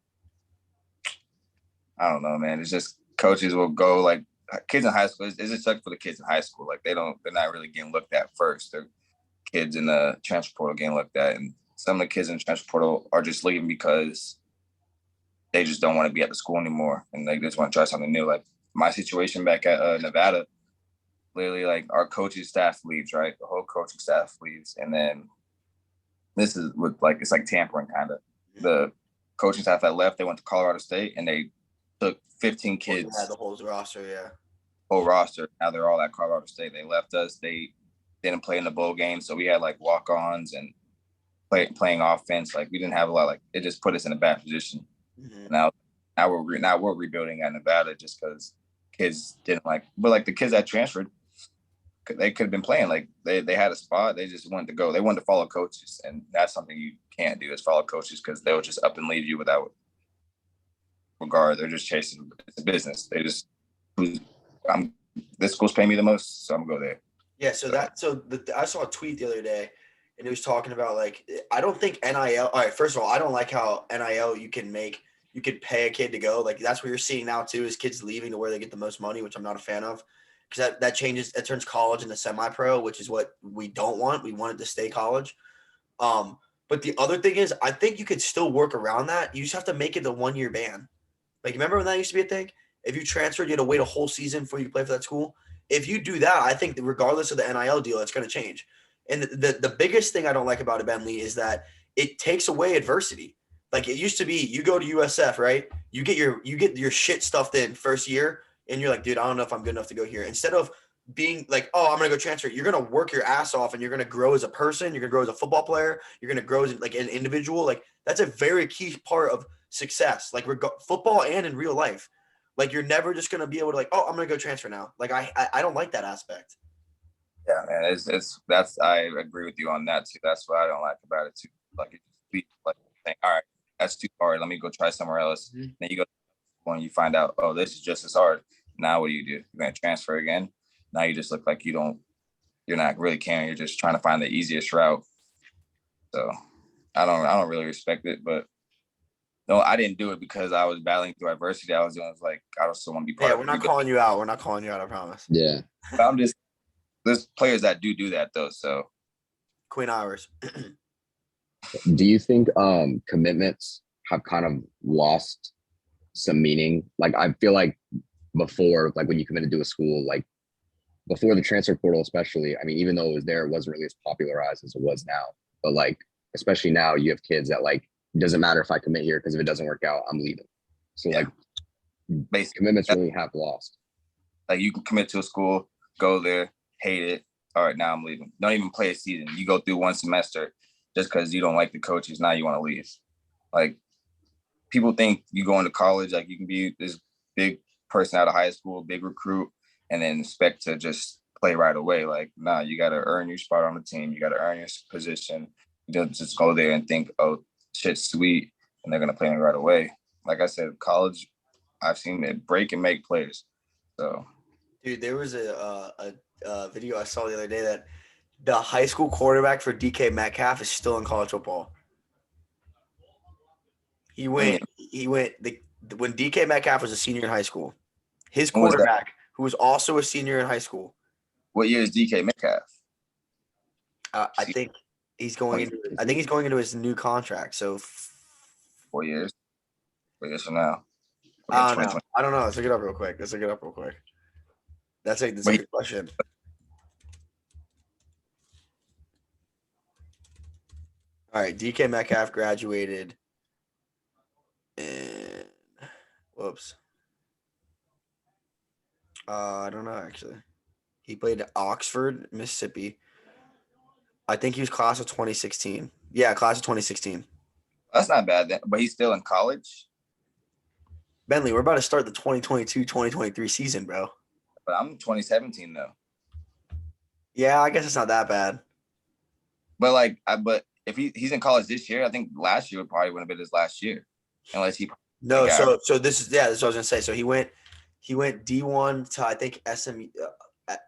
I don't know, man. It's just coaches will go like kids in high school. It's just like for the kids in high school. Like they're not really getting looked at first. They're kids in the transfer portal getting looked at, and some of the kids in the transfer portal are just leaving because they just don't want to be at the school anymore, and they just want to try something new. Like my situation back at Nevada, literally like our coaching staff leaves, right? The whole coaching staff leaves, and then this is with like it's like tampering kind of. The coaching staff that left, they went to Colorado State, and they took 15 kids. Had the whole roster, yeah. Whole roster. Now they're all at Colorado State. They left us. They didn't play in the bowl game, so we had like walk-ons and playing offense. Like we didn't have a lot. Like it just put us in a bad position. Mm-hmm. Now we're rebuilding at Nevada just because kids didn't like. But like the kids that transferred, they could have been playing. Like they had a spot. They just wanted to go. They wanted to follow coaches, and that's something you can't do is follow coaches because they'll just up and leave you without regard. They're just chasing. It's a business. They just this school's paying me the most, so I'm gonna go there. Yeah. I saw a tweet the other day, and it was talking about like I don't think NIL. All right, first of all, I don't like how NIL you can pay a kid to go. Like that's what you're seeing now too is kids leaving to where they get the most money, which I'm not a fan of. Because that turns college into semi-pro, which is what we don't want. We want it to stay college. But the other thing is, I think you could still work around that. You just have to make it the 1-year ban. Like, remember when that used to be a thing? If you transferred, you had to wait a whole season before you could play for that school. If you do that, I think that regardless of the NIL deal, it's going to change. And the biggest thing I don't like about it, Bentlee, is that it takes away adversity. Like it used to be, you go to USF, right? You get your shit stuffed in first year. And you're like, dude, I don't know if I'm good enough to go here. Instead of being like, oh, I'm going to go transfer, you're going to work your ass off and you're going to grow as a person. You're going to grow as a football player. You're going to grow as like an individual. Like that's a very key part of success, like football and in real life. Like you're never just going to be able to like, oh, I'm going to go transfer now. Like I don't like that aspect. Yeah, man, I agree with you on that too. That's what I don't like about it too. Like it just be like saying, all right, that's too hard. Let me go try somewhere else. Mm-hmm. Then you go when you find out, oh, this is just as hard. Now what do? You're going to transfer again. Now you just look like you're not really caring. You're just trying to find the easiest route. So I don't really respect it, but no, I didn't do it because I was battling through adversity. I was doing it like, I just want to be part of it. Yeah, we're not calling you out. We're not calling you out, I promise. Yeah. But there's players that do that though. So Queen Hours. Do you think commitments have kind of lost some meaning? Like I feel like before, like when you committed to a school, like before the transfer portal, especially, I mean, even though it was there, it wasn't really as popularized as it was now. But like, especially now, you have kids that like, it doesn't matter if I commit here because if it doesn't work out, I'm leaving. So yeah. Like, basically, commitments really have lost. Like you can commit to a school, go there, hate it. All right, now I'm leaving. Don't even play a season. You go through one semester just because you don't like the coaches. Now you want to leave. Like people think you go into college, like you can be this big person out of high school, big recruit, and then expect to just play right away. Like, nah, you got to earn your spot on the team. You got to earn your position. You don't just go there and think, oh, shit's sweet, and they're going to play me right away. Like I said, college, I've seen it break and make players. So, dude, there was a video I saw the other day that the high school quarterback for DK Metcalf is still in college football. When DK Metcalf was a senior in high school, his quarterback, who was also a senior in high school. What year is DK Metcalf? I think he's going into his new contract. So 4 years. 4 years from now. I don't know. Let's look it up real quick. That's a good question. All right, DK Metcalf graduated. And whoops. I don't know actually. He played at Oxford, Mississippi. I think he was class of 2016. Yeah, class of 2016. That's not bad then, but he's still in college. Bentlee, we're about to start the 2022-2023 season, bro. But I'm 2017 though. Yeah, I guess it's not that bad. But but if he's in college this year, I think last year would probably wouldn't have been his last year. Unless he no, so this is this is what I was gonna say. So he went D1 to I think SMU.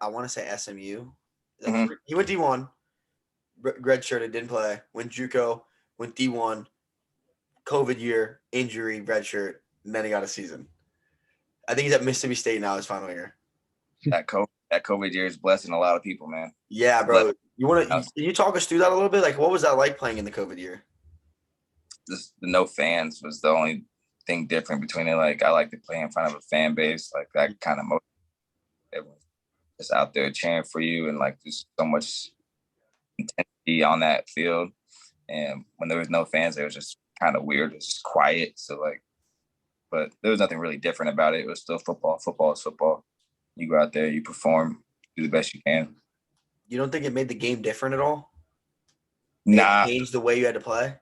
I want to say SMU. Mm-hmm. He went D1, redshirted, didn't play. Went JUCO, went D1, COVID year, injury, redshirt, and then he got a season. I think he's at Mississippi State now, his final year. That COVID year is blessing a lot of people, man. Yeah, bro. Can you talk us through that a little bit? Like, what was that like playing in the COVID year? Just the no fans was the only think different between it. Like I like to play in front of a fan base, like that kind of everyone's just out there cheering for you, and like there's so much intensity on that field. And when there was no fans, it was just kind of weird. It was just quiet. So like, but there was nothing really different about it. It was still football. Football is football. You go out there, you perform, do the best you can. You don't think it made the game different at all? Nah, It changed the way you had to play?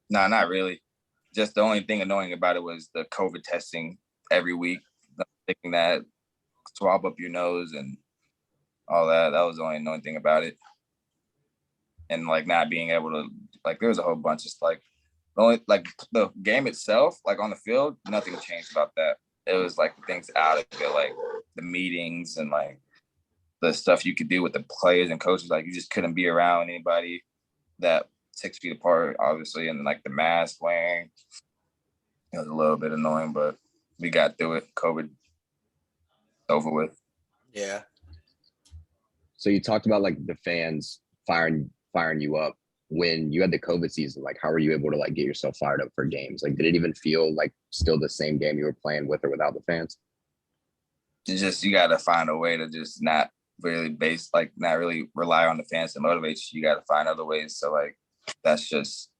nah, not really. Just the only thing annoying about it was the COVID testing every week, taking that swab up your nose and all that. That was the only annoying thing about it. And like not being able to, like, there was a whole bunch of like, only like the game itself, like on the field, nothing changed about that. It was like the things out of it, like the meetings and like the stuff you could do with the players and coaches. Like you just couldn't be around anybody that 6 feet apart, obviously, and then like the mask wearing. It was a little bit annoying, but we got through it. COVID over with. Yeah. So you talked about like the fans firing you up when you had the COVID season. Like, how were you able to like get yourself fired up for games? Like, did it even feel like still the same game you were playing with or without the fans? It's just you got to find a way to just not really not really rely on the fans to motivate you. You got to find other ways. So like that's just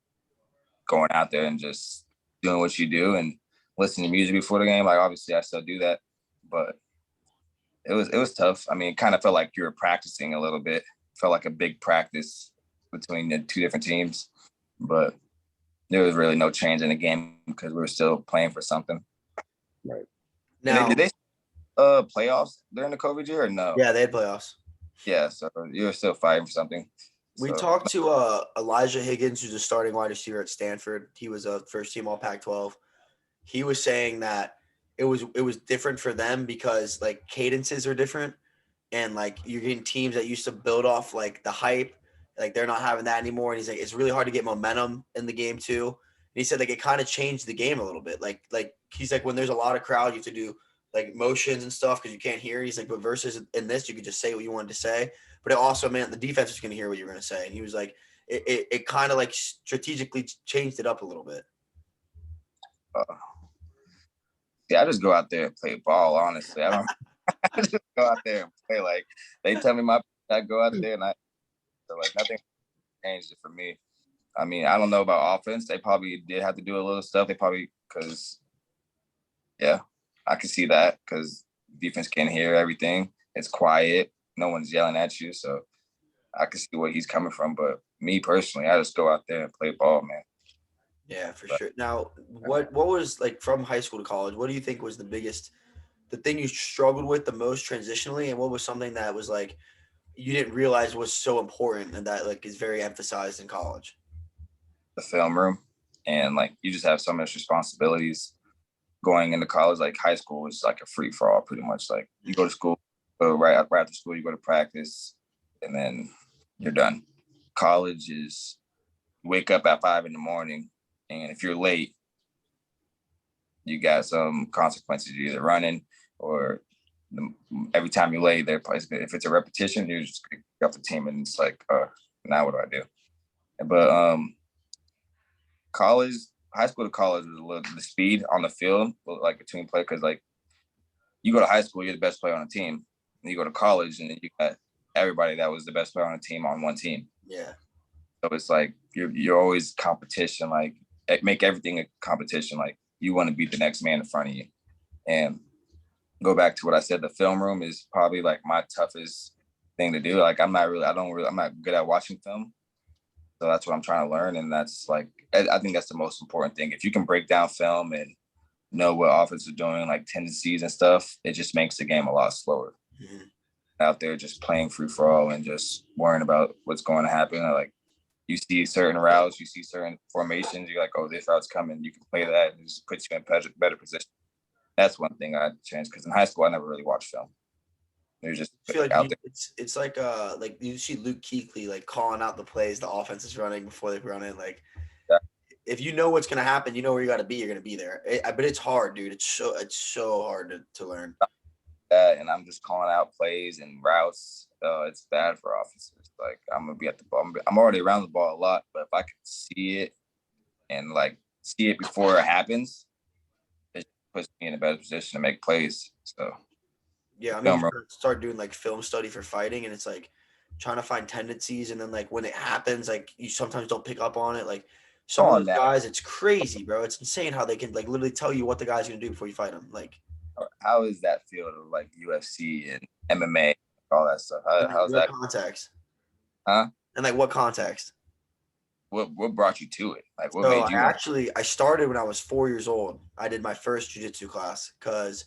going out there and just doing what you do and listening to music before the game. Like obviously I still do that, but it was tough. I mean, it kind of felt like you were practicing a little bit. Felt like a big practice between the two different teams, but there was really no change in the game because we were still playing for something. Right. Now, did they playoffs during the COVID year or no? Yeah, they had playoffs. Yeah, so you were still fighting for something. We talked to Elijah Higgins, who's a starting wide receiver at Stanford. He was a first team All Pac-12. He was saying that it was different for them because like cadences are different, and like you're getting teams that used to build off like the hype, like they're not having that anymore. And he's like, it's really hard to get momentum in the game too. And he said like it kind of changed the game a little bit. Like he's like when there's a lot of crowd, you have to do like motions and stuff because you can't hear. He's like, but versus in this, you could just say what you wanted to say. But it also meant the defense was going to hear what you were going to say. And he was like, it kind of like strategically changed it up a little bit. Yeah, I just go out there and play ball, honestly. I just go out there and play. Like, they tell me I go out there and so like nothing changed it for me. I mean, I don't know about offense. They probably did have to do a little stuff. Because, yeah, I can see that because defense can't hear everything. It's quiet. No one's yelling at you. So I can see where he's coming from. But me personally, I just go out there and play ball, man. Yeah, for sure. Now, what was like from high school to college? What do you think was the thing you struggled with the most transitionally, and what was something that was like you didn't realize was so important and that like is very emphasized in college? The film room, and like you just have so much responsibilities going into college. Like high school was like a free for all, pretty much. Like you go to school, right after school, you go to practice, and then you're done. College is wake up at 5 a.m. And if you're late, you got some consequences. You're either running or every time you're late, if it's a repetition, you just pick up the team and it's like, now what do I do? But high school to college was a little the speed on the field, like between play, because like you go to high school, you're the best player on the team. And you go to college and then you got everybody that was the best player on the team on one team. Yeah. So it's like you're always competition, like make everything a competition. Like you want to beat the next man in front of you. And go back to what I said, the film room is probably like my toughest thing to do. Like I'm not good at watching film. So that's what I'm trying to learn. And that's like, I think that's the most important thing. If you can break down film and know what offense are doing, like tendencies and stuff, it just makes the game a lot slower. Mm-hmm. Out there just playing free for all and just worrying about what's going to happen. Like you see certain routes, you see certain formations, you're like, oh, this route's coming. You can play that and it just puts you in a better position. That's one thing I'd change because in high school I never really watched film. You're just out there. It's like you see Luke Kuechly like calling out the plays the offense is running before they run it. Like if you know what's gonna happen, you know where you got to be. You're gonna be there. But it's hard, dude. It's so hard to learn. That and I'm just calling out plays and routes. It's bad for offenses. Like I'm gonna be at the ball. I'm already around the ball a lot, but if I can see it and like see it before it happens, puts me in a better position to make plays. So Yeah, I mean, film, you start doing like film study for fighting, and it's like trying to find tendencies, and then like when it happens, like you sometimes don't pick up on it. Like some of on those that, guys, it's crazy, bro. It's insane how they can like literally tell you what the guy's gonna do before you fight him. Like, how is that field of like UFC and MMA, all that stuff? in like How's what that? context? Huh? And like what context? What brought you to it? Like what So made you want? I started when I was 4 years old. I did my first jujitsu class because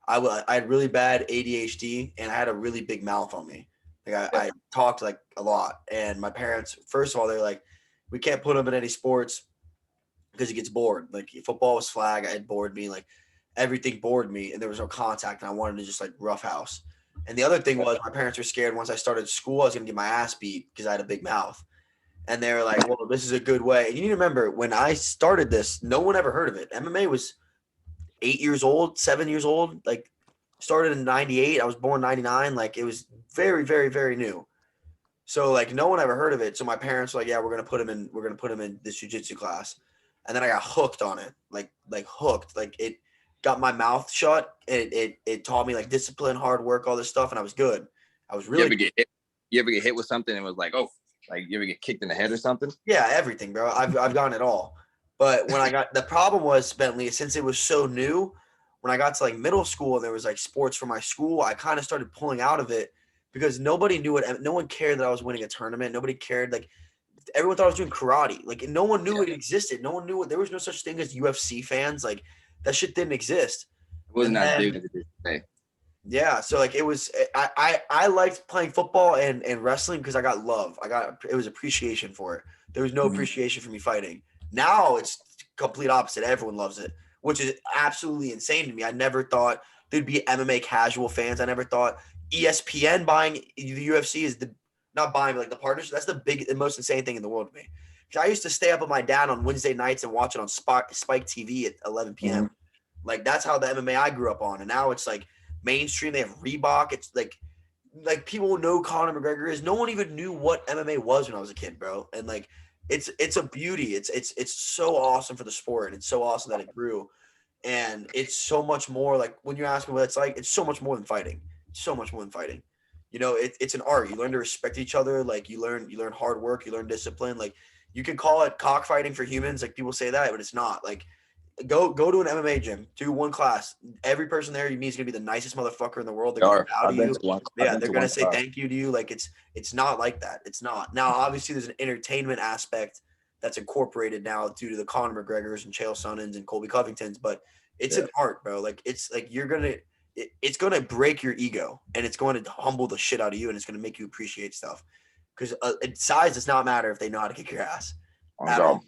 I had really bad ADHD and I had a really big mouth on me. Like I talked like a lot, and my parents, first of all, they're like, we can't put him in any sports because he gets bored. Like football was flag, it bored me. Like everything bored me, and there was no contact, and I wanted to just like roughhouse. And the other thing was my parents were scared once I started school, I was gonna get my ass beat because I had a big mouth. And they were like, well, this is a good way. And you need to remember when I started this, no one ever heard of it. MMA was 8 years old, 7 years old. Like started in 98. I was born 99. Like it was very, very, very new. So like no one ever heard of it. So my parents were like, yeah, we're gonna put him in this jujitsu class. And then I got hooked on it. Like hooked. Like it got my mouth shut. It taught me like discipline, hard work, all this stuff, and I was good. I was really You ever get hit with something and it was like, oh, like you ever get kicked in the head or something? Yeah, everything, bro. I've gotten it all. But when I got the problem was Bentley, since it was so new, when I got to like middle school and there was like sports for my school, I kind of started pulling out of it because nobody knew it. No one cared that I was winning a tournament. Nobody cared. Like everyone thought I was doing karate. Like no one knew it existed. No one knew it. There was no such thing as UFC fans. Like that shit didn't exist. It wasn't And as then- big as it is today. Yeah, so like it was I liked playing football and wrestling because I got love. It was appreciation for it. There was no Mhm. appreciation for me fighting. Now it's complete opposite. Everyone loves it, which is absolutely insane to me. I never thought there'd be MMA casual fans. I never thought ESPN buying the UFC is the not buying but like the partnership. That's the most insane thing in the world to me. Because I used to stay up with my dad on Wednesday nights and watch it on Spike TV at 11 p.m. Like that's how the MMA I grew up on, and now it's like mainstream. They have Reebok. It's like people know Conor McGregor is. No one even knew what MMA was when I was a kid, bro. And like it's a beauty. It's so awesome for the sport, and it's so awesome that it grew. And it's so much more like when you ask me what it's like, it's so much more than fighting. So much more than fighting. You know, it's an art. You learn to respect each other. Like you learn hard work. You learn discipline. Like you could call it cockfighting for humans. Like people say that, but it's not. Like go to an MMA gym, do one class. Every person there you meet is gonna be the nicest motherfucker in the world. They're gonna bow to you. Yeah, they're gonna say thank you to you. Like it's not like that. It's not. Now obviously there's an entertainment aspect that's incorporated now due to the Conor McGregors and Chael Sonnens and Colby Covingtons, but it's an art, bro. Like it's like it's gonna break your ego and it's going to humble the shit out of you and it's gonna make you appreciate stuff. Because size does not matter if they know how to kick your ass. At all.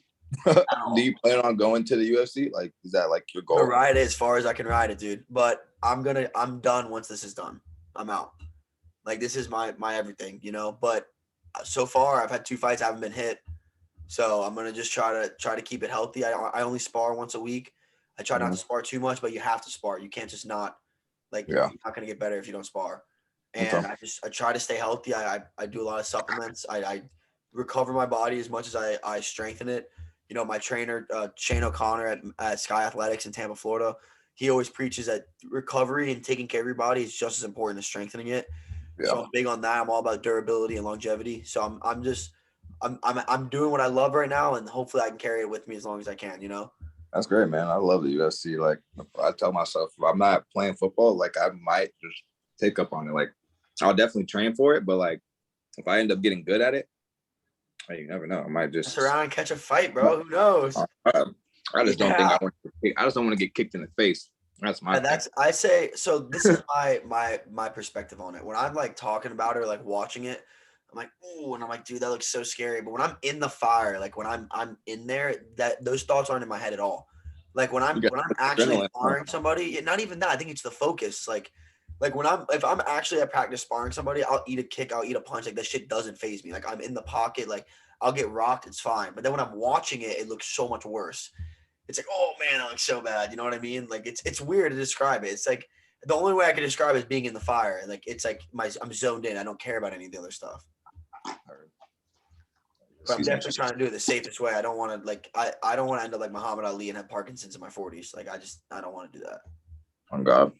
Do you plan on going to the UFC? Like, is that like your I'm goal? gonna ride it as far as I can ride it, dude. But I'm done once this is done. I'm out. Like this is my everything, you know. But so far, I've had 2 fights. I haven't been hit, so I'm gonna just try to keep it healthy. I only spar once a week. I try not to spar too much, but you have to spar. You can't just not. Like you're not gonna get better if you don't spar. And I try to stay healthy. I do a lot of supplements. I recover my body as much as I strengthen it. You know, my trainer, Shane O'Connor at Sky Athletics in Tampa, Florida, he always preaches that recovery and taking care of your body is just as important as strengthening it. Yeah. So I'm big on that. I'm all about durability and longevity. So I'm doing what I love right now, and hopefully I can carry it with me as long as I can. You know. That's great, man. I love the UFC. Like, I tell myself, if I'm not playing football, like I might just take up on it. Like, I'll definitely train for it, but like, if I end up getting good at it, you never know. I might just mess around and catch a fight, bro. Who knows? I just don't think I just don't want to get kicked in the face. That's my. I say so. This is my perspective on it. When I'm like talking about it or like watching it, I'm like, ooh, and I'm like, dude, that looks so scary. But when I'm in the fire, like when I'm in there, that those thoughts aren't in my head at all. Like when I'm actually sparring somebody, not even that. I think it's the focus. Like if I'm actually at practice sparring somebody, I'll eat a kick, I'll eat a punch. Like that shit doesn't faze me. Like I'm in the pocket, like I'll get rocked, it's fine. But then when I'm watching it, it looks so much worse. It's like, oh man, that looks so bad. You know what I mean? Like it's weird to describe it. It's like the only way I can describe it is being in the fire. Like it's like I'm zoned in. I don't care about any of the other stuff. But I'm Excuse me. definitely trying to do it the safest way. I don't want to I don't want to end up like Muhammad Ali and have Parkinson's in my 40s. Like I don't want to do that. Oh God,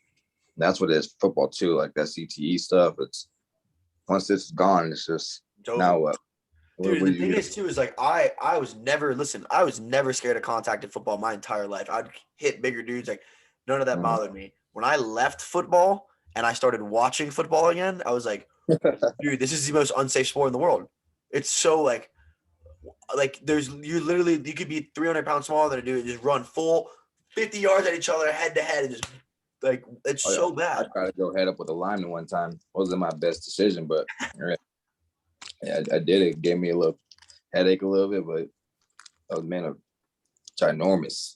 that's what it is. Football too, like that CTE stuff. It's once it's gone, it's just It's over. now what? Dude, What the do you thing get? is too is like I was never scared of contact in football my entire life. I'd hit bigger dudes, like none of that Mhm. bothered me. When I left football and I started watching football again, I was like, dude, this is the most unsafe sport in the world. It's so like you could be 300 pounds smaller than a dude and just run full 50 yards at each other head to head and just like it's Oh, yeah. so I bad. tried to go head up with a lineman one time. Wasn't my best decision, but yeah, I did it. Gave me a little headache a little bit, but I was man of ginormous.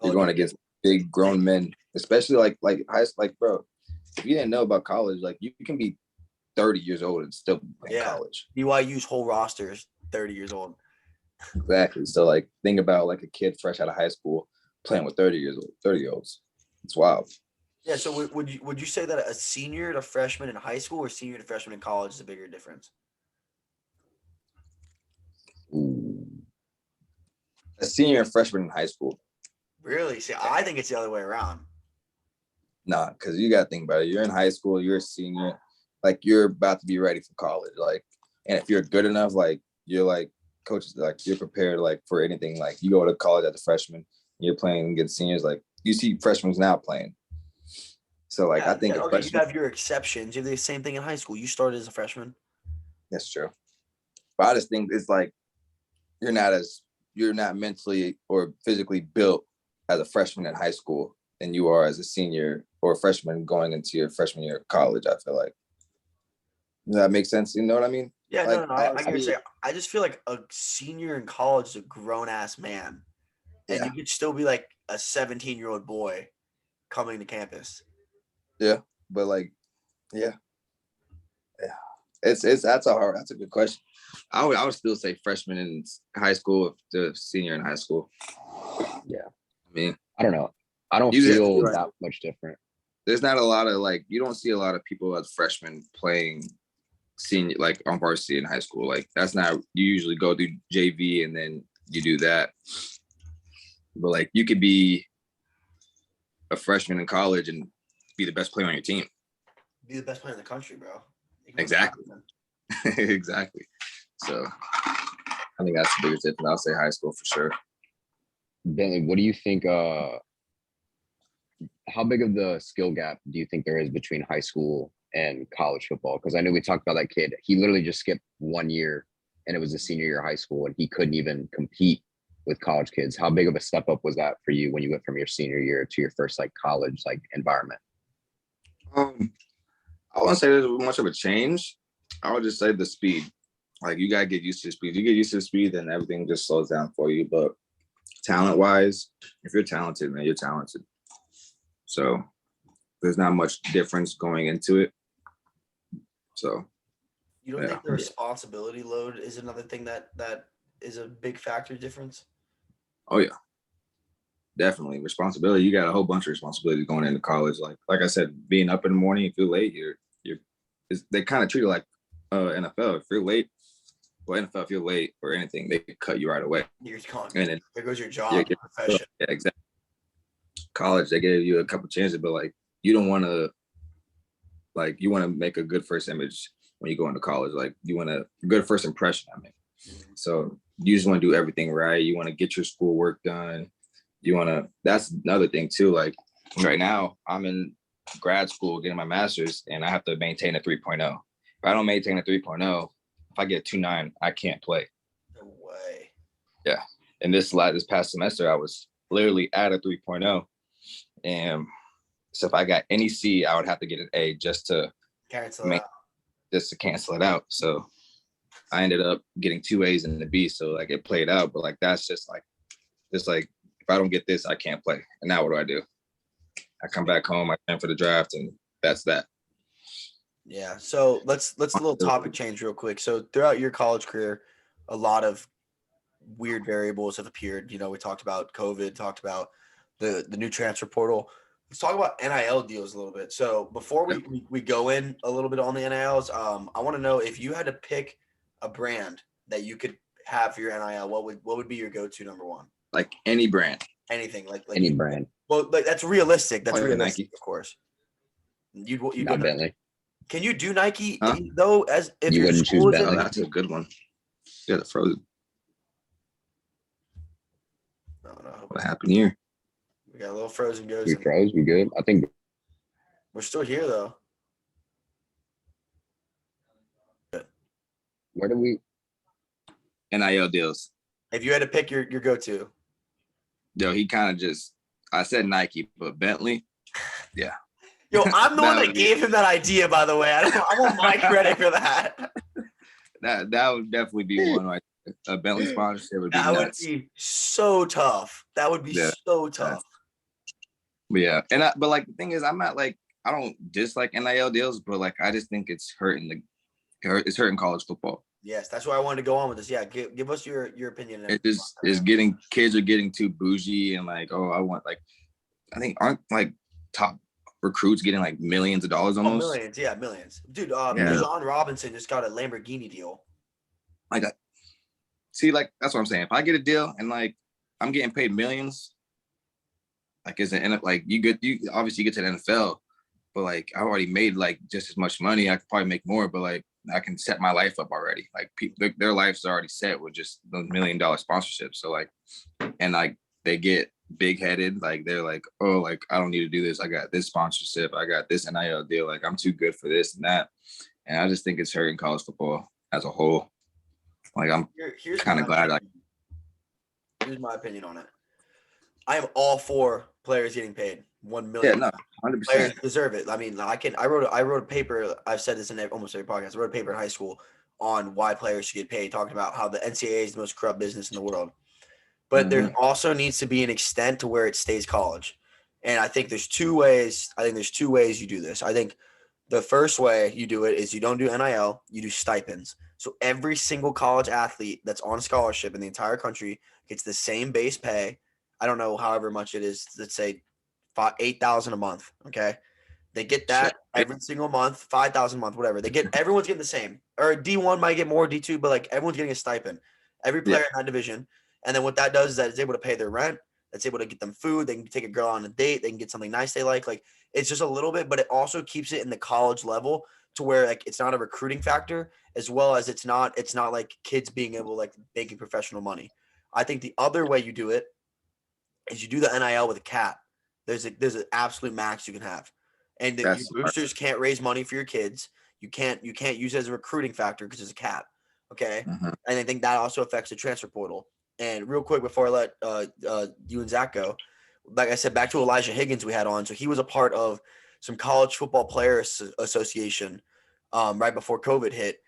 You're going against big grown men, especially like high like bro. If you didn't know about college, like you can be 30 years old and still play college. BYU's whole roster is 30 years old. Exactly. So like think about like a kid fresh out of high school playing with 30-year-olds. It's wild. Yeah, so would you say that a senior to freshman in high school or senior to freshman in college is a bigger difference? Ooh. A senior and freshman in high school. Really? See, I think it's the other way around. Nah, because you gotta think about it. You're in high school, you're a senior, like you're about to be ready for college. Like, and if you're good enough, like you're like coaches, like you're prepared like for anything. Like you go to college as a freshman, you're playing against seniors, like you see freshmen now playing. So like I think a okay, you freshman, have your exceptions. You have the same thing in high school. You started as a freshman. that's true. But I just think it's like you're not mentally or physically built as a freshman in high school than you are as a senior or a freshman going into your freshman year of college. I feel like, does that make sense? You know what I mean? Yeah, Like no. I get say. I just feel like a senior in college is a grown ass man, and Yeah. you could still be like a 17-year-old boy coming to campus. Yeah, but like, yeah. It's that's a good question. I would still say freshman in high school to senior in high school. Yeah. I mean, I don't know. I don't You just- feel that much different. there's not a lot of like you don't see a lot of people as freshmen playing senior like on varsity in high school. Like that's not you usually go through JV and then you do that. But like you could be a freshman in college and be the best player on your team. Be the best player in the country, bro. Exactly. Exactly. So I think that's the biggest difference. I'll say high school for sure. Bentley, what do you think? How big of the skill gap do you think there is between high school and college football? Because I know we talked about that kid. He literally just skipped 1 year, and it was a senior year of high school, and he couldn't even compete with college kids. How big of a step up was that for you when you went from your senior year to your first like college like environment? I wouldn't say there's much of a change. I would just say the speed. Like you gotta get used to the speed. You get used to the speed, then everything just slows down for you. But talent-wise, if you're talented, man, you're talented. So there's not much difference going into it. So You don't Yeah. think the responsibility load is another thing that is a big factor difference? oh yeah, definitely responsibility. You got a whole bunch of responsibility going into college. Like I said, being up in the morning, if you're late, they kind of treat it like NFL. If you're late, well, NFL, if you're late or anything, they cut you right away. You're gone. And then There goes your job, Yeah, your profession. yeah, exactly. College, they gave you a couple chances, but like you don't want to, like you want to make a good first image when you go into college. Like you want a good first impression. I mean, so you just want to do everything right. You want to get your schoolwork done. You want to. That's another thing too. Like right now, I'm in grad school getting my master's, and I have to maintain a 3.0. If I don't maintain a 3.0, if I get 2.9, I can't play. No way. Yeah. And this past semester, I was literally at a 3.0. And so if I got any C, I would have to get an A just to Cancel out. cancel it out. So I ended up getting 2 A's and a B. So like it played out, but like that's just like if I don't get this, I can't play. And now what do? I come back home, I plan for the draft, and that's that. Yeah. So let's a little topic change real quick. So throughout your college career, a lot of weird variables have appeared. You know, we talked about COVID, talked about the new transfer portal. Let's talk about NIL deals a little bit. So before we go in a little bit on the NILs, I want to know if you had to pick a brand that you could have for your NIL, what would be your go-to number one? Like any brand. Anything like Any brand. Well, like that's realistic. That's Like realistic, Nike. of course. You'd go Not Nike. Bentley. Can you do Nike Huh? though? As if You your wouldn't school choose is in Oh, Bentley? Nike? that's a good one. Yeah, the Frozen. No. What happened here? We got a little Frozen goes. We froze. We good. I think We're still here though. where do we? NIL deals. If you had to pick your go-to, Yo, he kind of just. I said Nike, but Bentley. Yeah. yo, I'm the one That that would be- gave him that idea. By the way, I want my credit for that. That would definitely be one. Right. A Bentley sponsorship would be That would nuts. be so tough. That would be Yeah. so tough. But yeah, but like the thing is, I'm not like I don't dislike NIL deals, but like I just think it's hurting college football. Yes, that's why I wanted to go on with this. Yeah, give us your opinion. It just is kids are getting too bougie and like, oh, I think aren't like top recruits getting like millions of dollars almost. Millions, yeah, millions. Dude, Yeah. John Robinson just got a Lamborghini deal. Like, see, like that's what I'm saying. If I get a deal and like I'm getting paid millions, like you obviously get to the NFL, but like I already made like just as much money. I could probably make more, but like I can set my life up already. Like people, their lives are already set with just those $1 million sponsorships. So like, and like they get big headed. Like they're like, oh, like I don't need to do this. I got this sponsorship. I got this NIL deal. Like I'm too good for this and that. And I just think it's hurting college football as a whole. Like I'm Here's kind my of glad. opinion. Here's my opinion on it. I am all for players getting paid $1 million. Yeah, no, 100%. Players deserve it. I mean, I wrote a paper. I've said this in almost every podcast. I wrote a paper in high school on why players should get paid, talking about how the NCAA is the most corrupt business in the world. But there also needs to be an extent to where it stays college. And I think there's two ways. You do this. I think the first way you do it is you don't do NIL, you do stipends. So every single college athlete that's on scholarship in the entire country gets the same base pay. I don't know, however much it is, let's say $8,000 a month. Okay. They get that every single month, $5,000 a month, whatever. Everyone's getting the same. Or D1 might get more, D2, but like everyone's getting a stipend. Every player in that division. And then what that does is that it's able to pay their rent. That's able to get them food. They can take a girl on a date. They can get something nice they like. Like it's just a little bit, but it also keeps it in the college level to where like it's not a recruiting factor, as well as it's not like kids being able like making professional money. I think the other way you do it is you do the NIL with a cap. There's an absolute max you can have, and your boosters can't raise money for your kids. You can't use it as a recruiting factor because there's a cap. Okay, and I think that also affects the transfer portal. And real quick before I let you and Zach go, like I said, back to Elijah Higgins we had on. So he was a part of some college football players association right before COVID hit,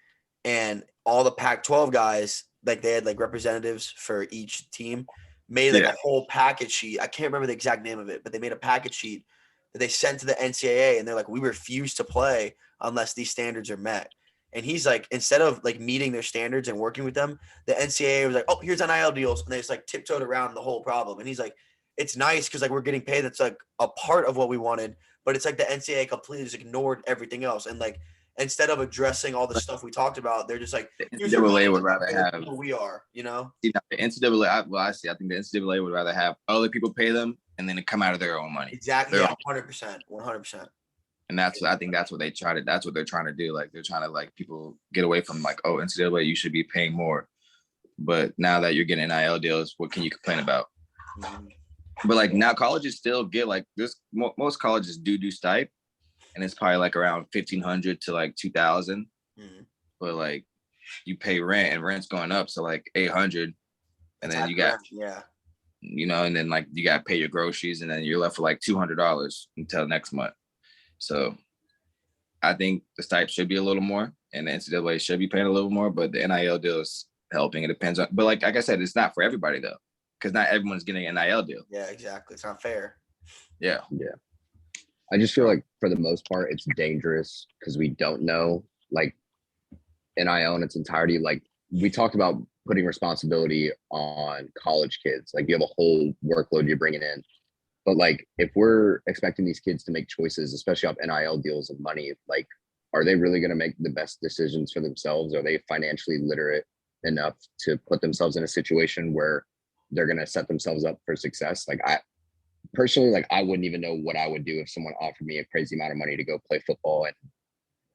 and all the Pac-12 guys, like they had like representatives for each team, made like a whole package sheet. I can't remember the exact name of it, but they made a package sheet that they sent to the NCAA, and they're like, we refuse to play unless these standards are met. And he's like, instead of like meeting their standards and working with them, the NCAA was like, oh, here's NIL deals. And they just like tiptoed around the whole problem. And he's like, it's nice because like we're getting paid. That's like a part of what we wanted. But it's like the NCAA completely just ignored everything else. And like, instead of addressing all the stuff we talked about, they're just like, the NCAA would rather have who we are, you know? The NCAA, I think the NCAA would rather have other people pay them and then it come out of their own money. Exactly. Yeah, 100%. And that's what they're trying to do. Like they're trying to like people get away from like, oh, NCAA, you should be paying more. But now that you're getting NIL deals, what can you complain about? Mm-hmm. But like now colleges still get like this. Most colleges do stipe, and it's probably like around $1,500 to like $2,000. Mm-hmm. But like you pay rent and rent's going up, so like $800, and then you got you know, and then like you got to pay your groceries, and then you're left with like $200 until next month. So I think the stipe should be a little more, and the NCAA should be paying a little more, but the NIL deal is helping. It depends on, but like I said, it's not for everybody though, because not everyone's getting an NIL deal. Yeah, exactly. It's not fair. Yeah. I just feel like for the most part, it's dangerous because we don't know like NIL in its entirety. Like we talked about putting responsibility on college kids. Like you have a whole workload you're bringing in. But like, if we're expecting these kids to make choices, especially off NIL deals and money, like, are they really going to make the best decisions for themselves? Are they financially literate? enough to put themselves in a situation where they're going to set themselves up for success. Like I personally, like I wouldn't even know what I would do if someone offered me a crazy amount of money to go play football in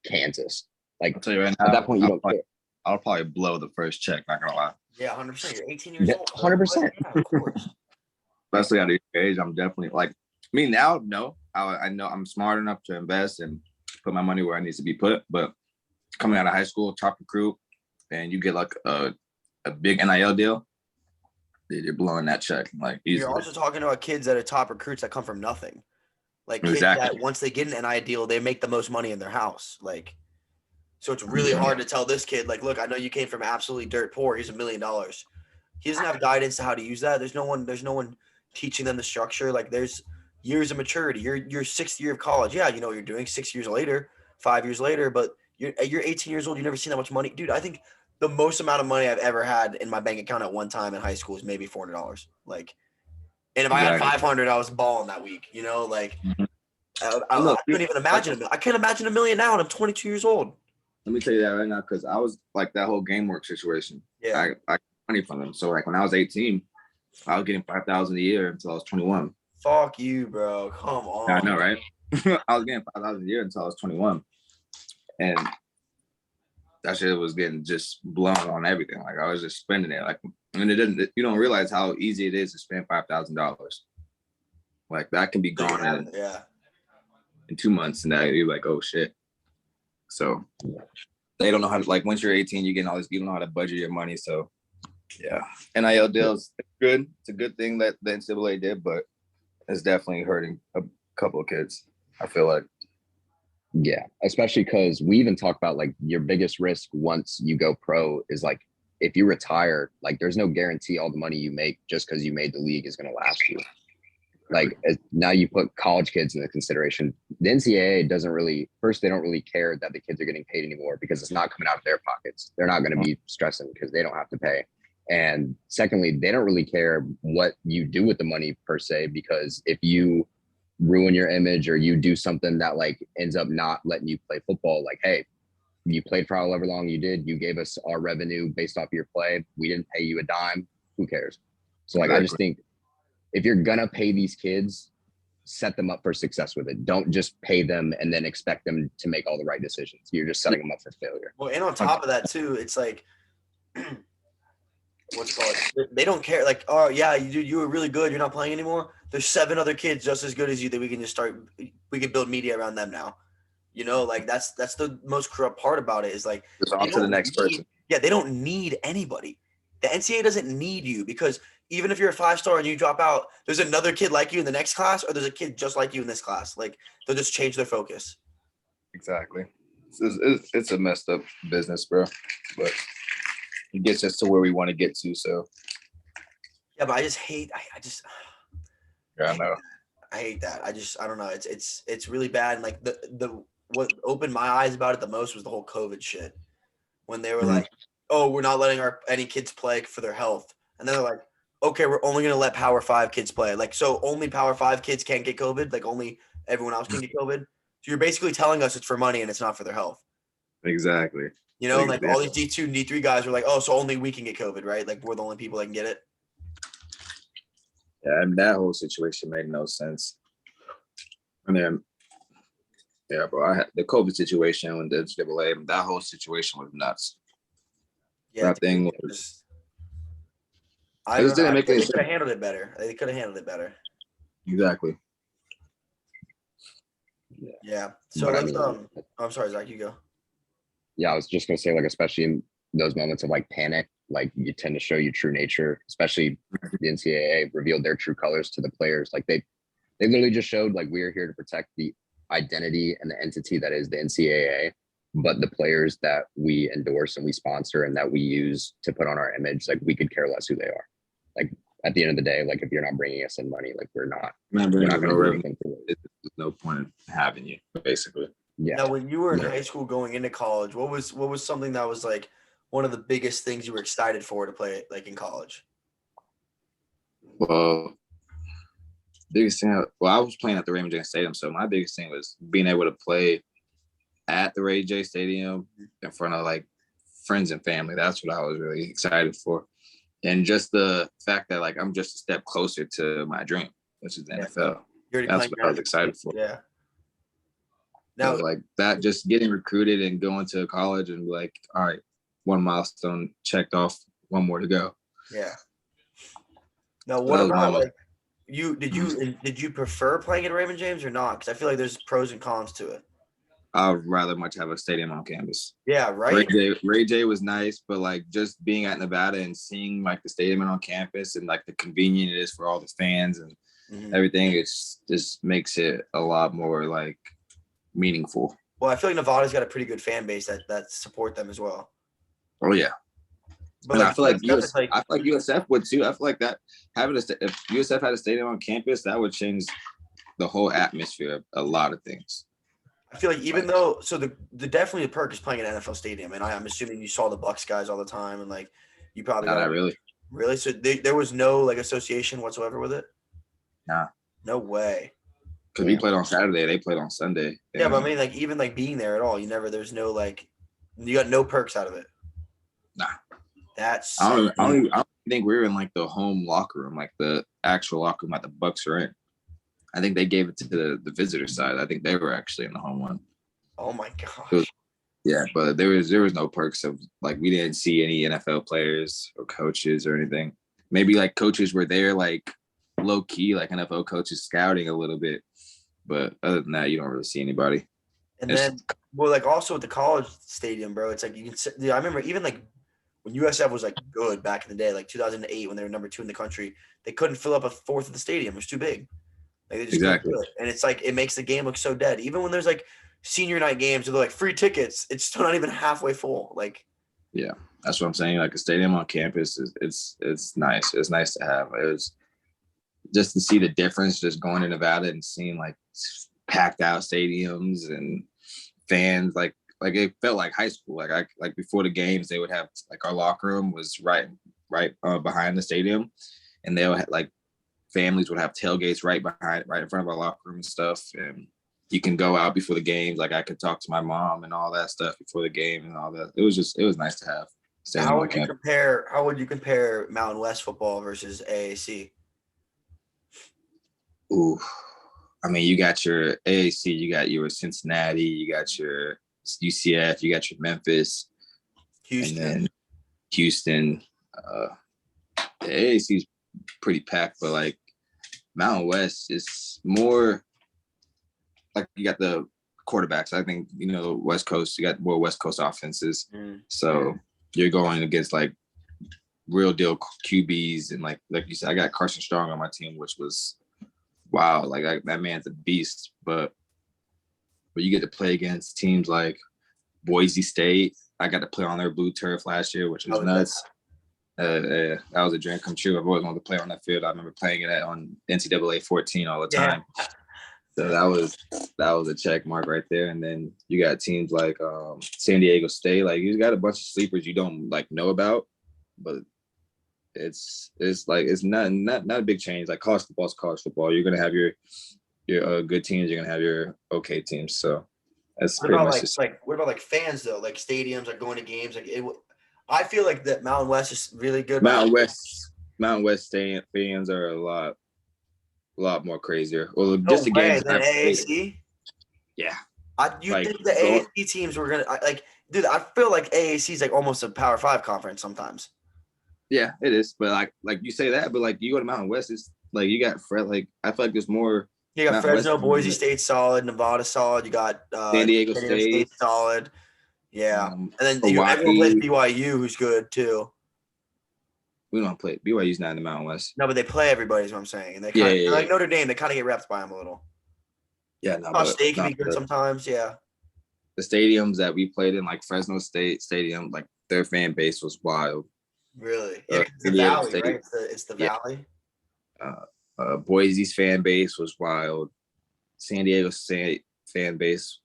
Kansas. Like I'll tell you right now, at that point, you don't care. I'll probably blow the first check. Not gonna lie. Yeah, 100%. You're 18 years old. 100%. Yeah, of course. Especially at your age, I'm definitely like me now. No, I know I'm smart enough to invest and put my money where it needs to be put. But coming out of high school, top recruit, and you get like a big NIL deal, you're blowing that check like easily. You're also talking about kids that are top recruits that come from nothing. Like kids Exactly. that once they get an NIL deal, they make the most money in their house. Like, so it's really hard to tell this kid, like, look, I know you came from absolutely dirt poor. Here's $1 million. He doesn't have guidance to how to use that. There's no one teaching them the structure. Like there's years of maturity. Your sixth year of college. Yeah, you know what you're doing 6 years later, 5 years later, but you're 18 years old. You've never seen that much money. Dude, I think the most amount of money I've ever had in my bank account at one time in high school is maybe $400. Like, and if I had 500, I was balling that week, you know, like I couldn't even imagine it. I can't imagine $1 million now and I'm 22 years old. Let me tell you that right now, because I was like that whole game work situation. Yeah. I got money from them. So like when I was 18, I was getting $5,000 a year until I was 21. Fuck you, bro. Come on. Yeah, I know, right? I was getting $5,000 a year until I was 21. And that shit was getting just blown on everything. Like I was just spending it. Like, and you don't realize how easy it is to spend $5,000. Like that can be gone in 2 months, and that you're like, oh shit. So they don't know how to, like, once you're 18, you're getting all this, you don't know how to budget your money. So yeah, NIL deals, it's good. It's a good thing that the NCAA did, but it's definitely hurting a couple of kids, I feel like. Yeah, especially because we even talk about like your biggest risk once you go pro is like if you retire, like there's no guarantee all the money you make just because you made the league is going to last you. Like now you put college kids into consideration. The NCAA doesn't really, first, they don't really care that the kids are getting paid anymore because it's not coming out of their pockets. They're not going to be stressing because they don't have to pay. And secondly, they don't really care what you do with the money per se, because if you ruin your image or you do something that like ends up not letting you play football, like, hey, you played for however long you did, you gave us our revenue based off your play, we didn't pay you a dime, who cares? So like, I just think if you're gonna pay these kids, set them up for success with it. Don't just pay them and then expect them to make all the right decisions. You're just setting them up for failure. Well, and on top of that too, it's like what's it called? They don't care. Like, oh yeah, you were really good. You're not playing anymore. There's 7 other kids just as good as you that we can just start. We can build media around them now. You know, like that's the most corrupt part about it is like it's on to the next person. Yeah, they don't need anybody. The NCAA doesn't need you because even if you're a 5-star and you drop out, there's another kid like you in the next class, or there's a kid just like you in this class. Like they'll just change their focus. Exactly. It's a messed up business, bro. But it gets us to where we want to get to. So yeah, but I just hate. Yeah, I know. I hate that. I don't know. It's really bad. And like the what opened my eyes about it the most was the whole COVID shit. When they were like, oh, we're not letting any kids play for their health. And then they're like, okay, we're only going to let Power 5 kids play. Like, so only Power 5 kids can't get COVID? Like, only everyone else can get COVID? So you're basically telling us it's for money and it's not for their health. Exactly. You know, like all these D2 and D3 guys are like, oh, so only we can get COVID, right? Like, we're the only people that can get it. Yeah, and that whole situation made no sense. And then, yeah, bro, I had the COVID situation when the NCAA, that whole situation was nuts. Yeah, that thing was. I just didn't make any sense. They could have handled it better. They could have handled it better. Exactly. Yeah. So let's, I'm sorry, Zach, you go. Yeah, I was just gonna say, like, especially in those moments of like panic, like you tend to show your true nature, especially the NCAA revealed their true colors to the players. Like they literally just showed like we're here to protect the identity and the entity that is the NCAA, but the players that we endorse and we sponsor and that we use to put on our image, like we could care less who they are. Like at the end of the day, like if you're not bringing us in money, like we're not going to do anything for it. There's no point in having you, basically. Yeah. Now, when you were in high school going into college, what was something that was like one of the biggest things you were excited for to play like in college? Well, biggest thing, I was playing at the Raymond James Stadium, so my biggest thing was being able to play at the Ray J Stadium in front of like friends and family. That's what I was really excited for. And just the fact that like I'm just a step closer to my dream, which is the NFL. That's what I was excited for. Yeah. Now, like that, just getting recruited and going to college and like, all right, one milestone checked off, one more to go. Yeah. Now, what about like did you prefer playing at Raymond James or not? Because I feel like there's pros and cons to it. I'd rather much have a stadium on campus. Yeah, right. Ray J was nice, but like just being at Nevada and seeing like the stadium on campus and like the convenient it is for all the fans and everything, it's just makes it a lot more like meaningful. Well, I feel like Nevada's got a pretty good fan base that support them as well. Oh yeah. But like, I feel like USF would too. I feel like that if USF had a stadium on campus, that would change the whole atmosphere of a lot of things. I feel like even though the definitely the perk is playing at NFL stadium, and I'm assuming you saw the Bucks guys all the time, and like you probably not really. So there was no like association whatsoever with it. Nah, no way. Because we played on Saturday, they played on Sunday. Yeah, but I mean, like even like being there at all, there's no like you got no perks out of it. Nah, that's. I don't think we were in like the home locker room, like the actual locker room that the Bucks are in. I think they gave it to the visitor side. I think they were actually in the home one. Oh my gosh. Yeah, but there was no perks of like we didn't see any NFL players or coaches or anything. Maybe like coaches were there like low key, like NFL coaches scouting a little bit. But other than that, you don't really see anybody. And then like also at the college stadium, bro, it's like you can sit. I remember even like when USF was like good back in the day, like 2008 when they were number 2 in the country, they couldn't fill up a fourth of the stadium. It was too big. Like they just exactly. couldn't do it. And it's like it makes the game look so dead. Even when there's like senior night games, they're like free tickets. It's still not even halfway full. Like, yeah, that's what I'm saying. Like a stadium on campus it's nice. It's nice to have. It was just to see the difference, just going to Nevada and seeing like packed out stadiums and fans. Like it felt like high school. Like before the games, they would have like our locker room was right behind the stadium, and they would have, like families would have tailgates right in front of our locker room and stuff. And you can go out before the games. Like I could talk to my mom and all that stuff before the game and all that. It was nice to have. How would you compare Mountain West football versus AAC? Ooh, I mean, you got your AAC, you got your Cincinnati, you got your UCF, you got your Memphis, Houston. And then Houston. The AAC is pretty packed, but like Mountain West is more like you got the quarterbacks. I think, West Coast, you got more West Coast offenses. So you're going against like real deal QBs. And like you said, I got Carson Strong on my team, which was wow. Like that man's a beast. But you get to play against teams like Boise State. I got to play on their blue turf last year, which was nuts. That was a dream come true. I've always wanted to play on that field. I remember playing it on NCAA 14 all the time. Yeah. So that was a check mark right there. And then you got teams like San Diego State. Like you got a bunch of sleepers you don't like know about, but it's like it's not a big change. Like college football is college football. You're gonna have your good teams. You're gonna have your okay teams. So that's pretty much what about like fans though? Like stadiums, like going to games. Like I feel like that Mountain West is really good. Mountain West fans are a lot more crazier. Well, just the games than AAC. Yeah. You think the AAC teams were gonna dude? I feel like AAC is like almost a Power 5 conference sometimes. Yeah, it is. But like you say that, but like you go to Mountain West, it's like you got like I feel like there's more. You got Mountain Fresno, Boise State solid, Nevada solid. You got San Diego State solid. Yeah, and then everyone plays BYU, who's good too. We don't play BYU's not in the Mountain West. No, but they play everybody. Is what I'm saying. And they like Notre Dame. They kind of get wrapped by them a little. Yeah, no. State can be good sometimes. Yeah. The stadiums that we played in, like Fresno State Stadium, like their fan base was wild. Really? Yeah, it's the Valley, State. Right? It's the Valley. Boise's fan base was wild. San Diego State fan base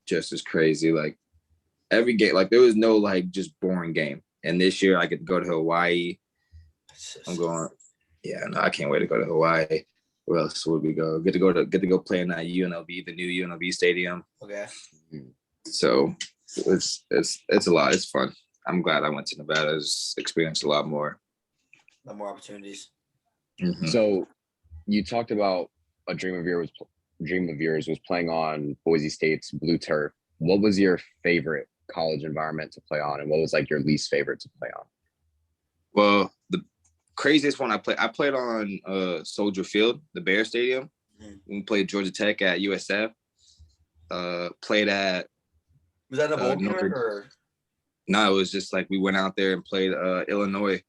just as crazy. Like every game, like there was no like just boring game. And this year I get to go to Hawaii. I'm going. Yeah, no, I can't wait to go to Hawaii. Where else would we go? Get to go play in that UNLV, the new UNLV stadium. Okay. So it's a lot. It's fun. I'm glad I went to Nevada. Just experienced a lot more. No more opportunities. Mhm. So you talked about a dream of yours was playing on Boise State's blue turf. What was your favorite college environment to play on, and what was like your least favorite to play on? Well, the craziest one I played on Soldier Field, the Bear Stadium. We played Georgia Tech at USF. Played at Was that in a bowl game Notre- or? No, it was just like we went out there and played Illinois,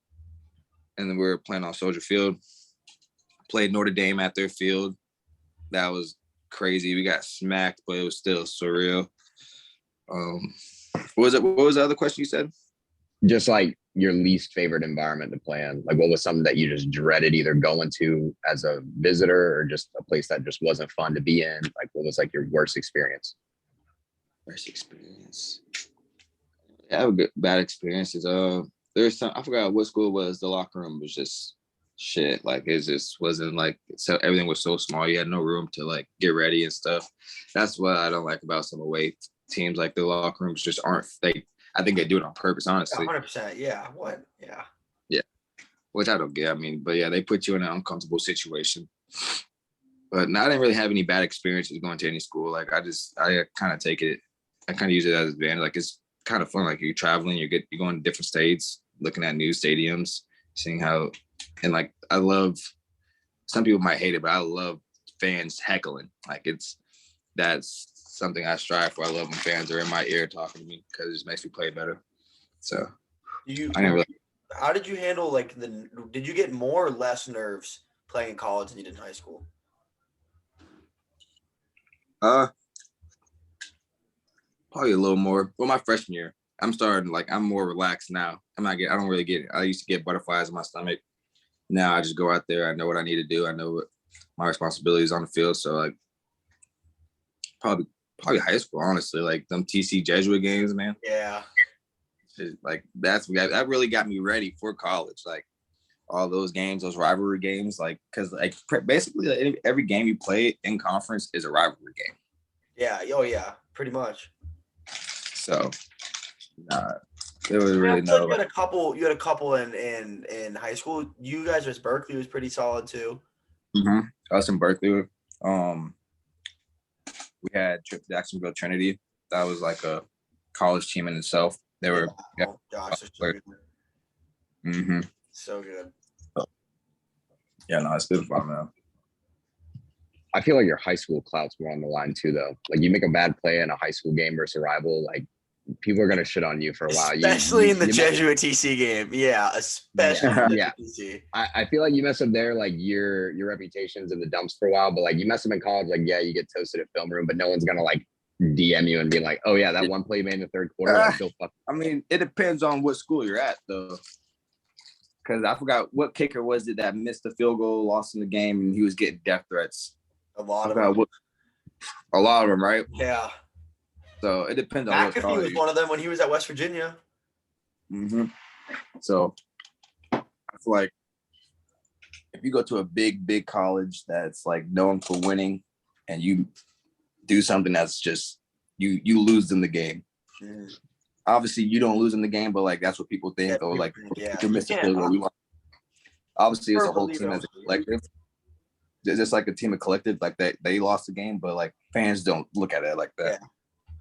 and then we were playing on Soldier Field. Played Notre Dame at their field. That was crazy. We got smacked, but it was still surreal. What was the other question you said? Just like your least favorite environment to play in. Like, what was something that you just dreaded either going to as a visitor or just a place that just wasn't fun to be in? Like, what was like your worst experience? Worst experience. I have bad experiences. There's some, I forgot what school it was. The locker room was just shit. Like, it just wasn't like, so everything was so small. You had no room to like get ready and stuff. That's what I don't like about some away teams. Like, the locker rooms just aren't, I think they do it on purpose, honestly. 100%. Yeah. What? Yeah. Yeah. Which I don't get. I mean, but yeah, they put you in an uncomfortable situation. But I didn't really have any bad experiences going to any school. Like, I kind of take it, I kind of use it as an advantage. Like, it's kind of fun. Like, you're traveling, you're going to different states, looking at new stadiums, seeing how, and like, I love, some people might hate it, but I love fans heckling. Like, that's something I strive for. I love when fans are in my ear talking to me because it just makes me play better. So I didn't really. How did you handle did you get more or less nerves playing in college than you did in high school? Probably a little more. Well, my freshman year, I'm more relaxed now. I don't really get it. I used to get butterflies in my stomach. Now I just go out there. I know what I need to do. I know what my responsibilities on the field. So like, probably high school, honestly. Like them TC Jesuit games, man. Yeah. Like that really got me ready for college. Like all those games, those rivalry games, like, because like basically like, every game you play in conference is a rivalry game. Yeah. Oh yeah. Pretty much. So, there was really no. You had a couple in high school. You guys was Berkeley was pretty solid too. Mm-hmm. Us in Berkeley. We had Jacksonville Trinity. That was like a college team in itself. They were. Yeah. Oh, gosh, so good. Mm-hmm. So good. Yeah, no, it's been fun, man. I feel like your high school clout's more on the line too, though. Like, you make a bad play in a high school game versus a rival, like, people are gonna shit on you for a while. Especially in the Jesuit TC game. Yeah, especially yeah. TC. I feel like you mess up there, like your reputation's in the dumps for a while, but like you mess up in college, like, yeah, you get toasted at film room, but no one's gonna like DM you and be like, oh yeah, that one play made in the third quarter. Like, I mean, it depends on what school you're at, though. Because I forgot what kicker was it that missed the field goal, lost in the game, and he was getting death threats. A lot of them. A lot of them, right? Yeah. So it depends on what McAfee was one of them when he was at West Virginia. Mm-hmm. So I feel like if you go to a big college that's like known for winning, and you do something that's just you lose in the game. Mm. Obviously, you don't lose in the game, but like that's what people think. Yeah, like yeah. you miss the field goal. Obviously, it's a whole team as a collective. It's just like a team of collective. Like they lost the game, but like fans don't look at it like that. Yeah.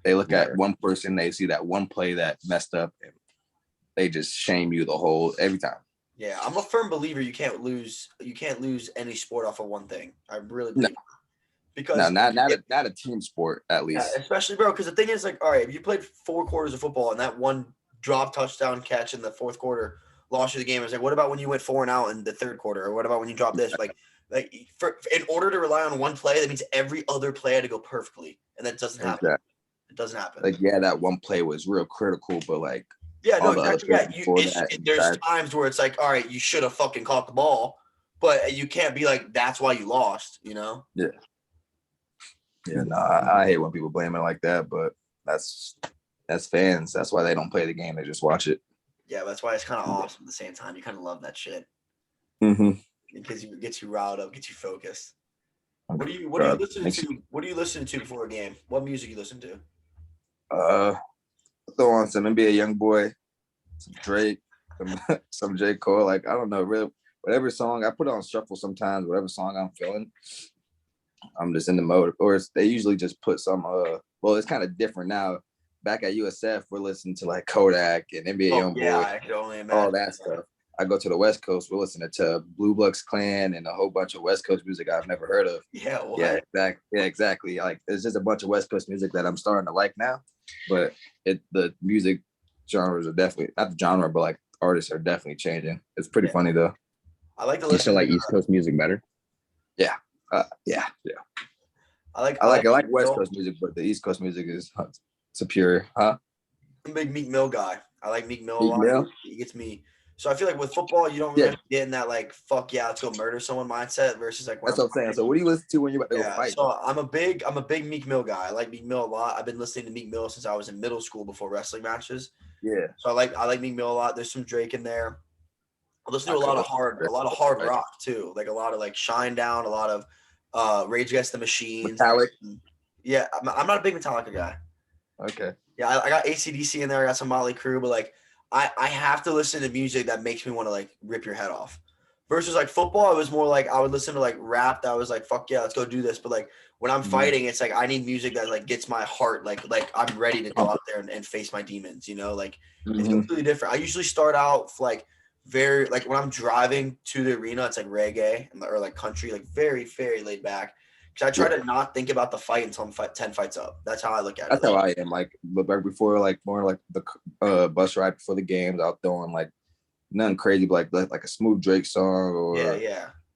They look at one person, they see that one play that messed up, and they just shame you every time. Yeah, I'm a firm believer you can't lose any sport off of one thing. I really believe. Because not a team sport, at least. Yeah, especially, bro, because the thing is, like, all right, if you played 4 quarters of football and that one drop touchdown catch in the fourth quarter lost you the game, it's like, what about when you went 4 and out in the third quarter? Or what about when you dropped this? Like in order to rely on one play, that means every other play had to go perfectly, and that doesn't happen. Exactly. It doesn't happen. Like, yeah, that one play was real critical, but like, yeah, no, exactly. Yeah, there's times where it's like, all right, you should have fucking caught the ball, but you can't be like, that's why you lost, you know? Yeah. Yeah, no, I hate when people blame it like that, but that's fans. That's why they don't play the game; they just watch it. Yeah, that's why it's kind of awesome. At the same time, you kind of love that shit. Mm-hmm. Because it gets you riled up, gets you focused. What do you listen to? What do you listen to before a game? What music you listen to? Throw on some NBA YoungBoy, some Drake, some J. Cole. Like, I don't know, really, whatever song I put it on shuffle sometimes, whatever song I'm feeling, I'm just in the mode. Or they usually just put some well, it's kind of different now. Back at USF, we're listening to like Kodak and NBA Youngboy, I could only imagine all that stuff. I go to the West Coast, we're listening to Blue Bucks Clan and a whole bunch of West Coast music I've never heard of. Yeah, what? Yeah, exactly. Like, there's just a bunch of West Coast music that I'm starting to like now, but the music genres are definitely not the genre, but like artists are definitely changing. It's pretty funny though. I like to You listen. still like East Coast music better? Yeah. I like West Coast music, but the East Coast music is superior. Huh? I'm a big Meek Mill guy. I like Meek Mill a Meek lot. Mill? He gets me. So I feel like with football, you don't really get in that like fuck yeah, let's go murder someone mindset versus like That's what I'm saying. So what do you listen to when you're about to go fight? So I'm a big Meek Mill guy. I like Meek Mill a lot. I've been listening to Meek Mill since I was in middle school before wrestling matches. Yeah. So I like Meek Mill a lot. There's some Drake in there. I listen to a lot of hard rock too. Like a lot of like Shine Down, a lot of Rage Against the Machine. Metallic. Yeah, I'm not a big Metallica guy. Okay. Yeah, I got AC/DC in there. I got some Motley Crue, but like I have to listen to music that makes me want to like rip your head off. Versus like football, it was more like I would listen to like rap that was like fuck yeah, let's go do this. But like when I'm fighting, it's like I need music that like gets my heart like I'm ready to go out there and face my demons. You know, like it's completely different. I usually start out like very like when I'm driving to the arena, it's like reggae or like country, like very very laid back. Because I try to not think about the fight until I'm 10 fights up. That's how I look at it. That's how I am. Like, but right before, like more like the bus ride before the games, I'll throw in like nothing crazy, but like a smooth Drake song or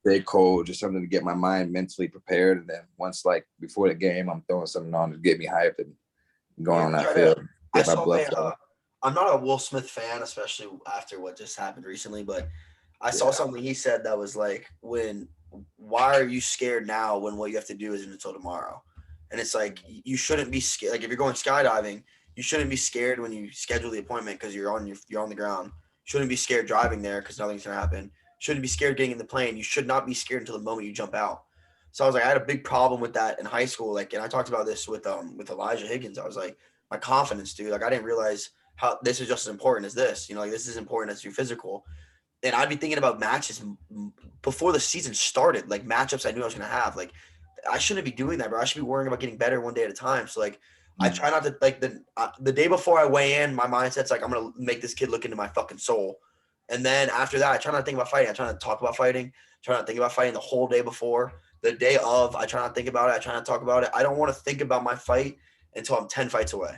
J. Cole, just something to get my mind mentally prepared. And then once like before the game, I'm throwing something on to get me hyped and going on that field. I'm not a Will Smith fan, especially after what just happened recently, but I saw something he said that was like, why are you scared now when what you have to do isn't until tomorrow? And it's like, you shouldn't be scared. Like if you're going skydiving, you shouldn't be scared when you schedule the appointment because you're on the ground. Shouldn't be scared driving there because nothing's gonna happen. Shouldn't be scared getting in the plane. You should not be scared until the moment you jump out. So I was like, I had a big problem with that in high school. Like, and I talked about this with Elijah Higgins. I was like, my confidence, dude. Like I didn't realize how this is just as important as this. You know, like this is important as your physical. And I'd be thinking about matches before the season started, like matchups I knew I was going to have. Like, I shouldn't be doing that, bro. I should be worrying about getting better one day at a time. So, like, I try not to, like, the day before I weigh in, my mindset's like, I'm going to make this kid look into my fucking soul. And then after that, I try not to think about fighting. I try not to talk about fighting. I try not to think about fighting the whole day before. The day of, I try not to think about it. I try not to talk about it. I don't want to think about my fight until I'm 10 fights away.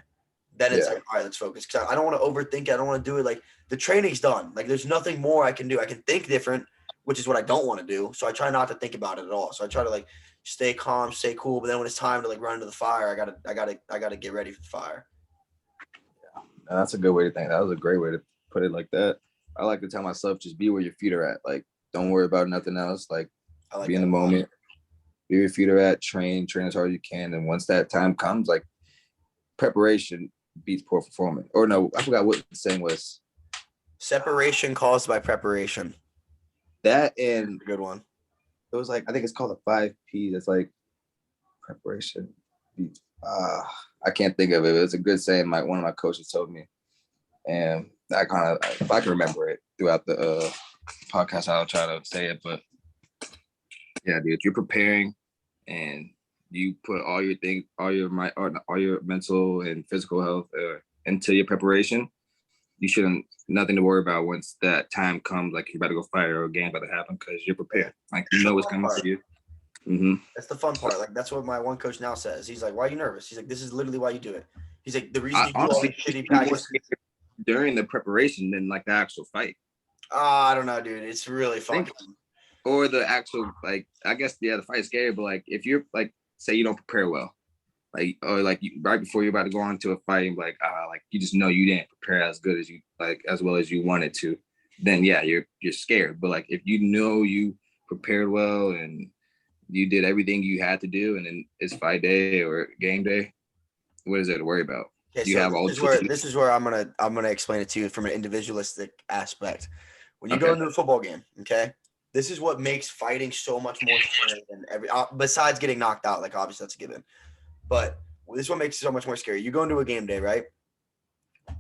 Then it's like, all right, let's focus. Because I don't want to overthink it. I don't want to do it. Like, the training's done. Like, there's nothing more I can do. I can think different, which is what I don't want to do. So I try not to think about it at all. So I try to, like, stay calm, stay cool. But then when it's time to, like, run into the fire, I gotta get ready for the fire. Yeah, that's a good way to think. That was a great way to put it like that. I like to tell myself, just be where your feet are at. Like, don't worry about nothing else. Like be in the moment. Be where your feet are at. Train as hard as you can. And once that time comes, like, preparation beats poor performance. Or no, I forgot what the saying was. Separation caused by preparation. That and good one. It was like, I think it's called the 5 Ps. It's like preparation beats. I can't think of it. It's a good saying. One of my coaches told me, and I kind of, if I can remember it throughout the podcast, I'll try to say it. But yeah, dude, you're preparing, and you put all your mental and physical health into your preparation. You shouldn't nothing to worry about once that time comes. Like you're about to go fight or a game about to happen because you're prepared. Like you know what's coming for you. Mm-hmm. That's the fun part. Like that's what my one coach now says. He's like, "Why are you nervous?" He's like, "This is literally why you do it." He's like, "The reason you do all this shitty practice during the preparation than like the actual fight." I don't know, dude. It's really fun. Or the actual I guess the fight is scary, but like if you're like say you don't prepare well, like or like right before you're about to go on to a fight, and like you just know you didn't prepare as good as you as well as you wanted to, then yeah, you're scared. But like if you know you prepared well and you did everything you had to do, and then it's fight day or game day, what is there to worry about? Okay, you have all this is where I'm gonna explain it to you from an individualistic aspect. When you go into a football game, okay, this is what makes fighting so much more scary than besides getting knocked out. Like obviously that's a given, but this is what makes it so much more scary. You go into a game day, right?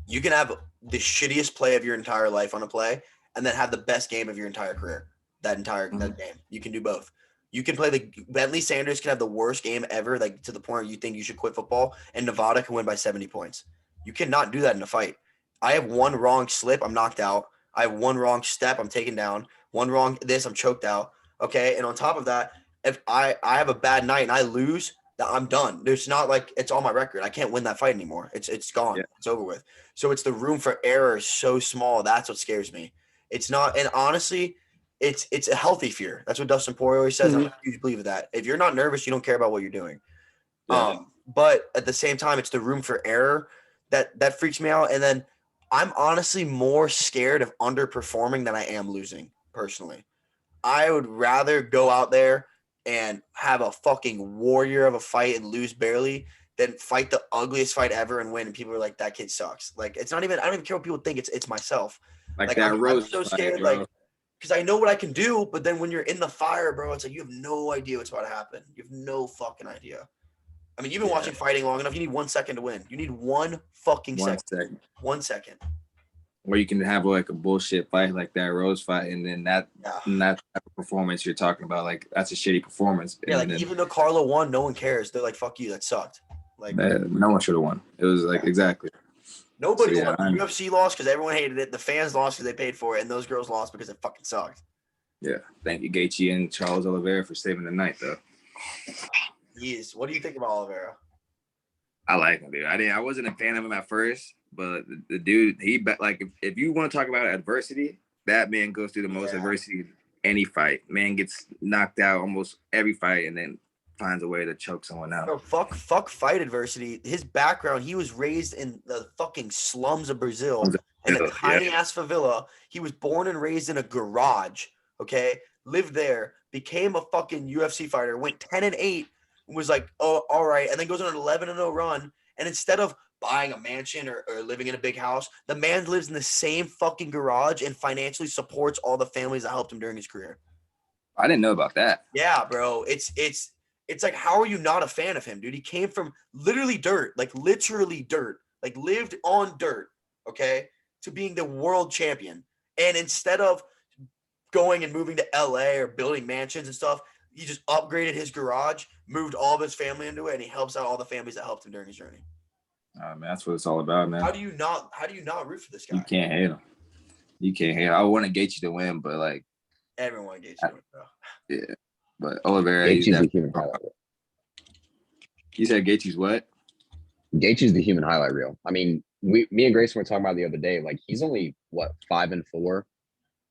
You can have the shittiest play of your entire life on a play and then have the best game of your entire career. That game. You can do both. You can play Bentlee Sanders can have the worst game ever, like to the point where you think you should quit football, and Nevada can win by 70 points. You cannot do that in a fight. I have one wrong slip, I'm knocked out. I have one wrong step, I'm taken down. One wrong I'm choked out. Okay. And on top of that, if I have a bad night and I lose, I'm done. There's not like it's on my record. I can't win that fight anymore. It's gone. Yeah. It's over with. So it's the room for error is so small. That's what scares me. It's not, and honestly, it's a healthy fear. That's what Dustin Poirier always says. Mm-hmm. I huge believe that. If you're not nervous, you don't care about what you're doing. Yeah. But at the same time, it's the room for error that freaks me out. And then I'm honestly more scared of underperforming than I am losing personally. I would rather go out there and have a fucking warrior of a fight and lose barely than fight the ugliest fight ever and win. And people are like, that kid sucks. Like, it's not even, I don't even care what people think. It's myself. Like that I'm so scared, fight, like, because I know what I can do, but then when you're in the fire, bro, it's like you have no idea what's about to happen. You have no fucking idea. I mean, you've been watching fighting long enough. You need 1 second to win. You need one fucking second. 1 second. Where you can have like a bullshit fight like that Rose fight, and then that type of performance you're talking about, like that's a shitty performance. Yeah, like even though Carlo won, no one cares. They're like, "Fuck you, that sucked." Like no one should have won. It was like exactly. Nobody won. The UFC lost because everyone hated it. The fans lost because they paid for it, and those girls lost because it fucking sucked. Yeah, thank you, Gaethje and Charles Oliveira for saving the night, though. Yes. What do you think about Oliveira? I like him, dude. I wasn't a fan of him at first, but the dude, like if you want to talk about adversity, that man goes through the most adversity in any fight. Man gets knocked out almost every fight, and then finds a way to choke someone out. Bro, fuck fight adversity. His background, he was raised in the fucking slums of Brazil in a tiny ass favela. He was born and raised in a garage. Okay, lived there, became a fucking UFC fighter, went 10-8. Was like, oh, all right, and then goes on an 11-0 run. And instead of buying a mansion or living in a big house, the man lives in the same fucking garage and financially supports all the families that helped him during his career. I didn't know about that. Yeah, bro. It's like, how are you not a fan of him, dude? He came from literally dirt, like lived on dirt, okay, to being the world champion. And instead of going and moving to LA or building mansions and stuff, he just upgraded his garage, moved all of his family into it, and he helps out all the families that helped him during his journey. Man, that's what it's all about, man. How do you not root for this guy? You can't hate him. You can't hate him. I wanted Gaethje to win, but like everyone wanted Gaethje to win, bro. Yeah, but Oliveira, Gaethje's the human highlight reel. You said Gaethje's what? Gaethje's the human highlight reel. I mean, me and Grayson were talking about it the other day. Like, he's only 5-4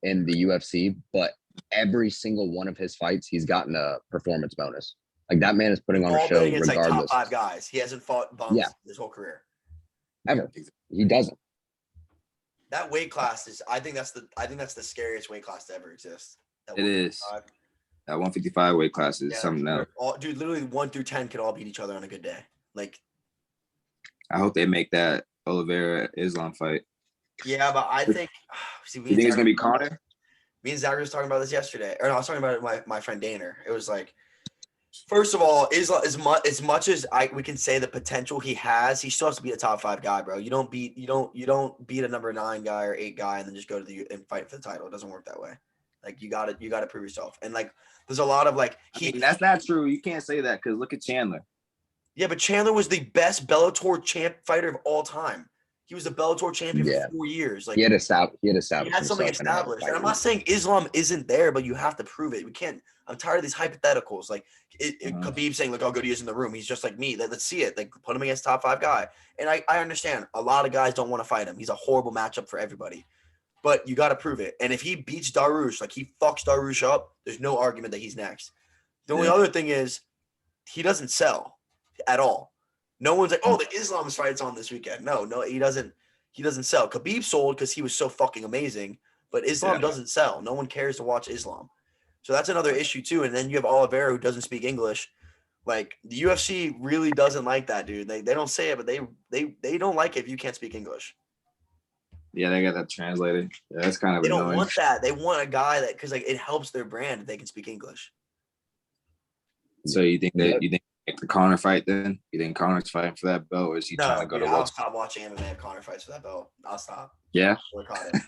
in the UFC, but every single one of his fights, he's gotten a performance bonus. Like, that man is putting on a show regardless. Like top 5 guys. He hasn't fought bums his whole career. Ever. He doesn't. That weight class is. I think that's the scariest weight class to ever exist. It is. That 155 weight class is something else. Dude, literally 1 through 10 could all beat each other on a good day. Like, I hope they make that Oliveira Islam fight. Yeah, but I think. You think it's gonna be Conor? Me and Zach was talking about this yesterday. Or no, I was talking about it with my friend Daner. It was like, first of all, Islam, as much as we can say the potential he has, he still has to be a top 5 guy, bro. You don't beat a number 9 guy or 8 guy and then just go to and fight for the title. It doesn't work that way. Like, you gotta prove yourself. And like, there's a lot of like that's not true. You can't say that because look at Chandler. Yeah, but Chandler was the best Bellator fighter of all time. He was the Bellator champion for 4 years. Like, he had something established. And I'm not saying Islam isn't there, but you have to prove it. We can't. I'm tired of these hypotheticals. Like Khabib saying, "Look how good he is in the room. He's just like me. Let's see it. Like, put him against top 5 guy." And I understand a lot of guys don't want to fight him. He's a horrible matchup for everybody. But you got to prove it. And if he beats Darush, like he fucks Darush up, there's no argument that he's next. The only other thing is he doesn't sell at all. No one's like, oh, the Islam fight's on this weekend. No, he doesn't. He doesn't sell. Khabib sold because he was so fucking amazing, but Islam doesn't sell. No one cares to watch Islam. So that's another issue too. And then you have Oliveira who doesn't speak English. Like, the UFC really doesn't like that, dude. They don't say it, but they don't like it if you can't speak English. Yeah, they got that translated. Yeah, that's kind of annoying. They don't want that. They want a guy that, because like it helps their brand if they can speak English. So you think Like the Conor fight then? You think Conor's fighting for that belt, or is he trying No, to go dude, to I'll Welter? stop watching MMA and Conor fights for that belt. I'll stop. Yeah. Boycott it.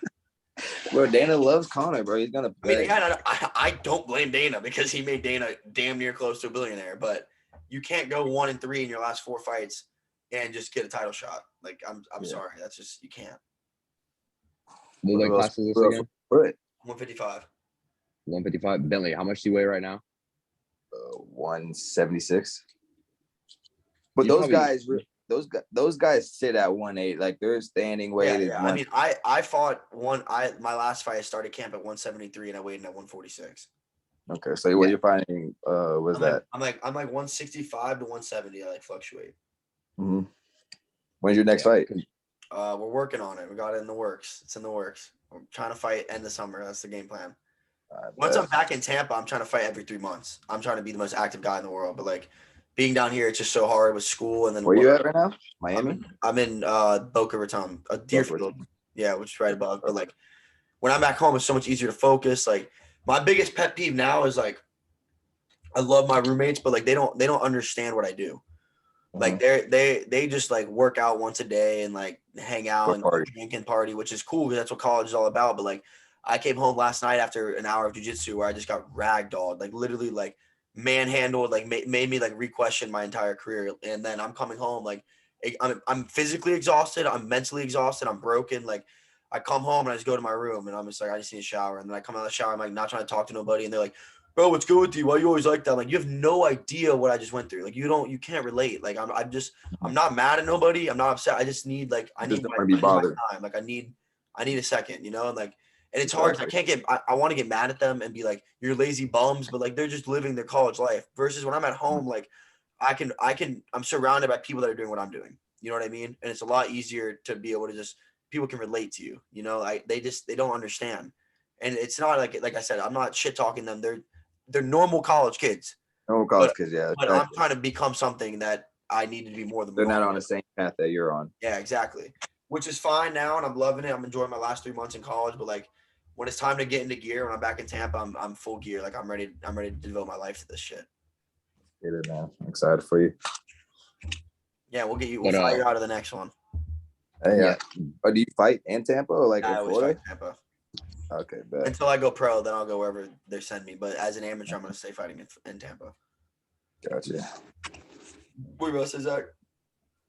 Bro, Dana loves Conor, bro. He's gonna I mean, beg. yeah, I don't blame Dana because he made Dana damn near close to a billionaire. But you can't go 1-3 in your last 4 fights and just get a title shot. Like I'm Yeah. sorry, that's just you can't. What weight class is this Bro, again? 155. 155. Bentley, how much do you weigh right now? 176. But You those guys sit at 180. Like their standing weight is Yeah. I mean, I fought my last fight. I started camp at 173 and I weighed in at 146. okay. So what you're finding was I'm that? like 165 to 170. I like fluctuate. Mm-hmm. When's your next fight? We're working on it. We got it in the works. It's in the works. We're trying to fight end of summer. That's the game plan. Once I'm back in Tampa, I'm trying to fight every 3 months. I'm trying to be the most active guy in the world. But like being down here, it's just so hard with school and then. Where you at right now? Miami. I'm in Boca Raton, Deerfield. Yeah, which is right above. But like when I'm back home, it's so much easier to focus. Like my biggest pet peeve now is like I love my roommates, but like they don't understand what I do. Like they just like work out once a day and like hang out and drink and party, which is cool because that's what college is all about. But like I came home last night after an hour of jiu-jitsu where I just got ragdolled, like literally like manhandled, like made me like re-question my entire career. And then I'm coming home like I'm physically exhausted, I'm mentally exhausted, I'm broken. Like I come home and I just go to my room and I'm just like I just need a shower. And then I come out of the shower, I'm like not trying to talk to nobody, and they're like, bro, what's good with you? Why you always like that? Like, you have no idea what I just went through. Like, you can't relate. Like, I'm not mad at nobody. I'm not upset. I just need like, I need my time. Like, I need a second, you know? And like, and it's hard. I can't get, I want to get mad at them and be like, you're lazy bums, but like, they're just living their college life versus when I'm at home, like I'm surrounded by people that are doing what I'm doing. You know what I mean? And it's a lot easier to be able to just, people can relate to you, you know, they don't understand. And it's not like I said, I'm not shit talking them. They're normal college kids. Normal college kids, yeah. But I'm trying to become something that I need to be more than. They're not on the same path that you're on. Yeah, exactly. Which is fine now, and I'm loving it. I'm enjoying my last 3 months in college. But like, when it's time to get into gear, when I'm back in Tampa, I'm full gear. Like I'm ready to devote my life to this shit. Get it, man. I'm excited for you. Yeah, we'll fly you out of the next one. Hey, yeah. Oh, do you fight in Tampa or like in Florida? Tampa. Okay, bet. Until I go pro, then I'll go wherever they send me. But as an amateur, I'm going to stay fighting in Tampa. Gotcha. What about Zach?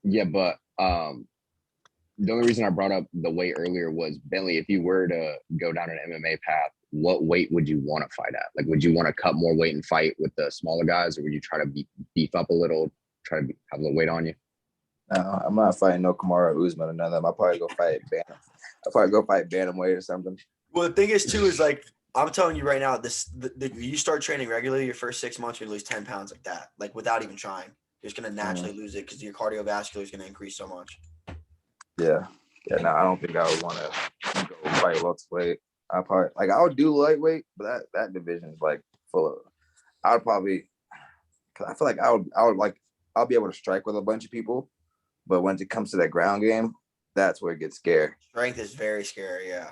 Yeah, but the only reason I brought up the weight earlier was, Bentley, if you were to go down an MMA path, what weight would you want to fight at? Like, would you want to cut more weight and fight with the smaller guys, or would you try to beef up a little, try to have a little weight on you? No, I'm not fighting no Kamaru Usman or none of them. I'll probably go fight Bantam. I'll probably go fight bantamweight or something. Well, the thing is, too, is like, I'm telling you right now, you start training regularly, your first 6 months, you're going to lose 10 pounds like that, like without even trying. You're just going to naturally lose it because your cardiovascular is going to increase so much. Yeah. Yeah, no, I don't think I would want to go fight welterweight. I would do lightweight, but that division is like full of, I would probably, because I feel like I'll be able to strike with a bunch of people, but when it comes to that ground game, that's where it gets scary. Strength is very scary, yeah.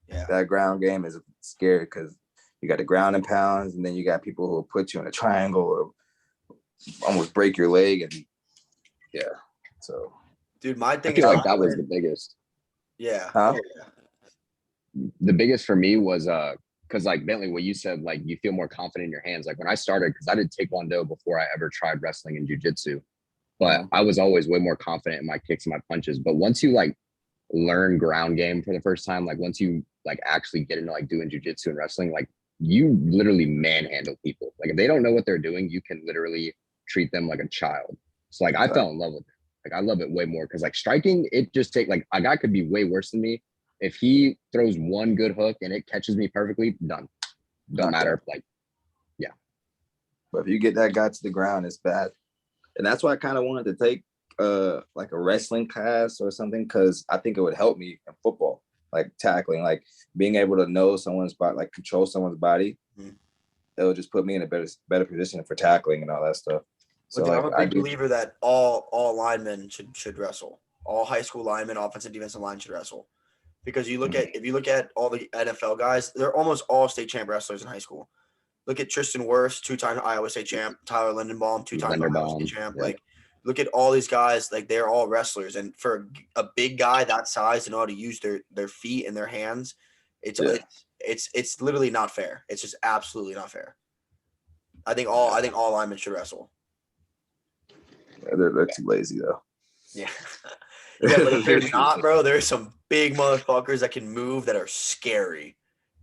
Yeah. That ground game is scary because you got the ground and pounds, and then you got people who will put you in a triangle or almost break your leg, and yeah. So, dude, my thing I feel like that was the biggest. Yeah. Huh? Yeah. The biggest for me was because like Bentley, what you said, like you feel more confident in your hands. Like when I started, because I did Taekwondo before I ever tried wrestling and jiu-jitsu, but I was always way more confident in my kicks and my punches. But once you like learn ground game for the first time, like once you like actually get into like doing jiu-jitsu and wrestling, like you literally manhandle people. Like if they don't know what they're doing, you can literally treat them like a child. So like I fell in love with it. Like I love it way more because like striking, it just take like a guy could be way worse than me. If he throws one good hook and it catches me perfectly, done. Don't matter if like, yeah. But if you get that guy to the ground, it's bad. And that's why I kind of wanted to take like a wrestling class or something, because I think it would help me in football, like tackling, like being able to know someone's body, like control someone's body. It'll just put me in a better position for tackling and all that stuff. So Look, like, I'm a big believer that all linemen should wrestle. All high school linemen, offensive, defensive line should wrestle. Because if you look at all the NFL guys, they're almost all state champ wrestlers in high school. Look at Tristan Wirfs, 2-time Iowa State champ. Tyler Lindenbaum, 2-time Iowa State champ. Yeah. Like, look at all these guys. Like, they're all wrestlers. And for a big guy that size to know how to use their feet and their hands, it's literally not fair. It's just absolutely not fair. I think all linemen should wrestle. Yeah, they're too lazy though. Yeah. Yeah, but if they're not, bro, there's some big motherfuckers that can move that are scary.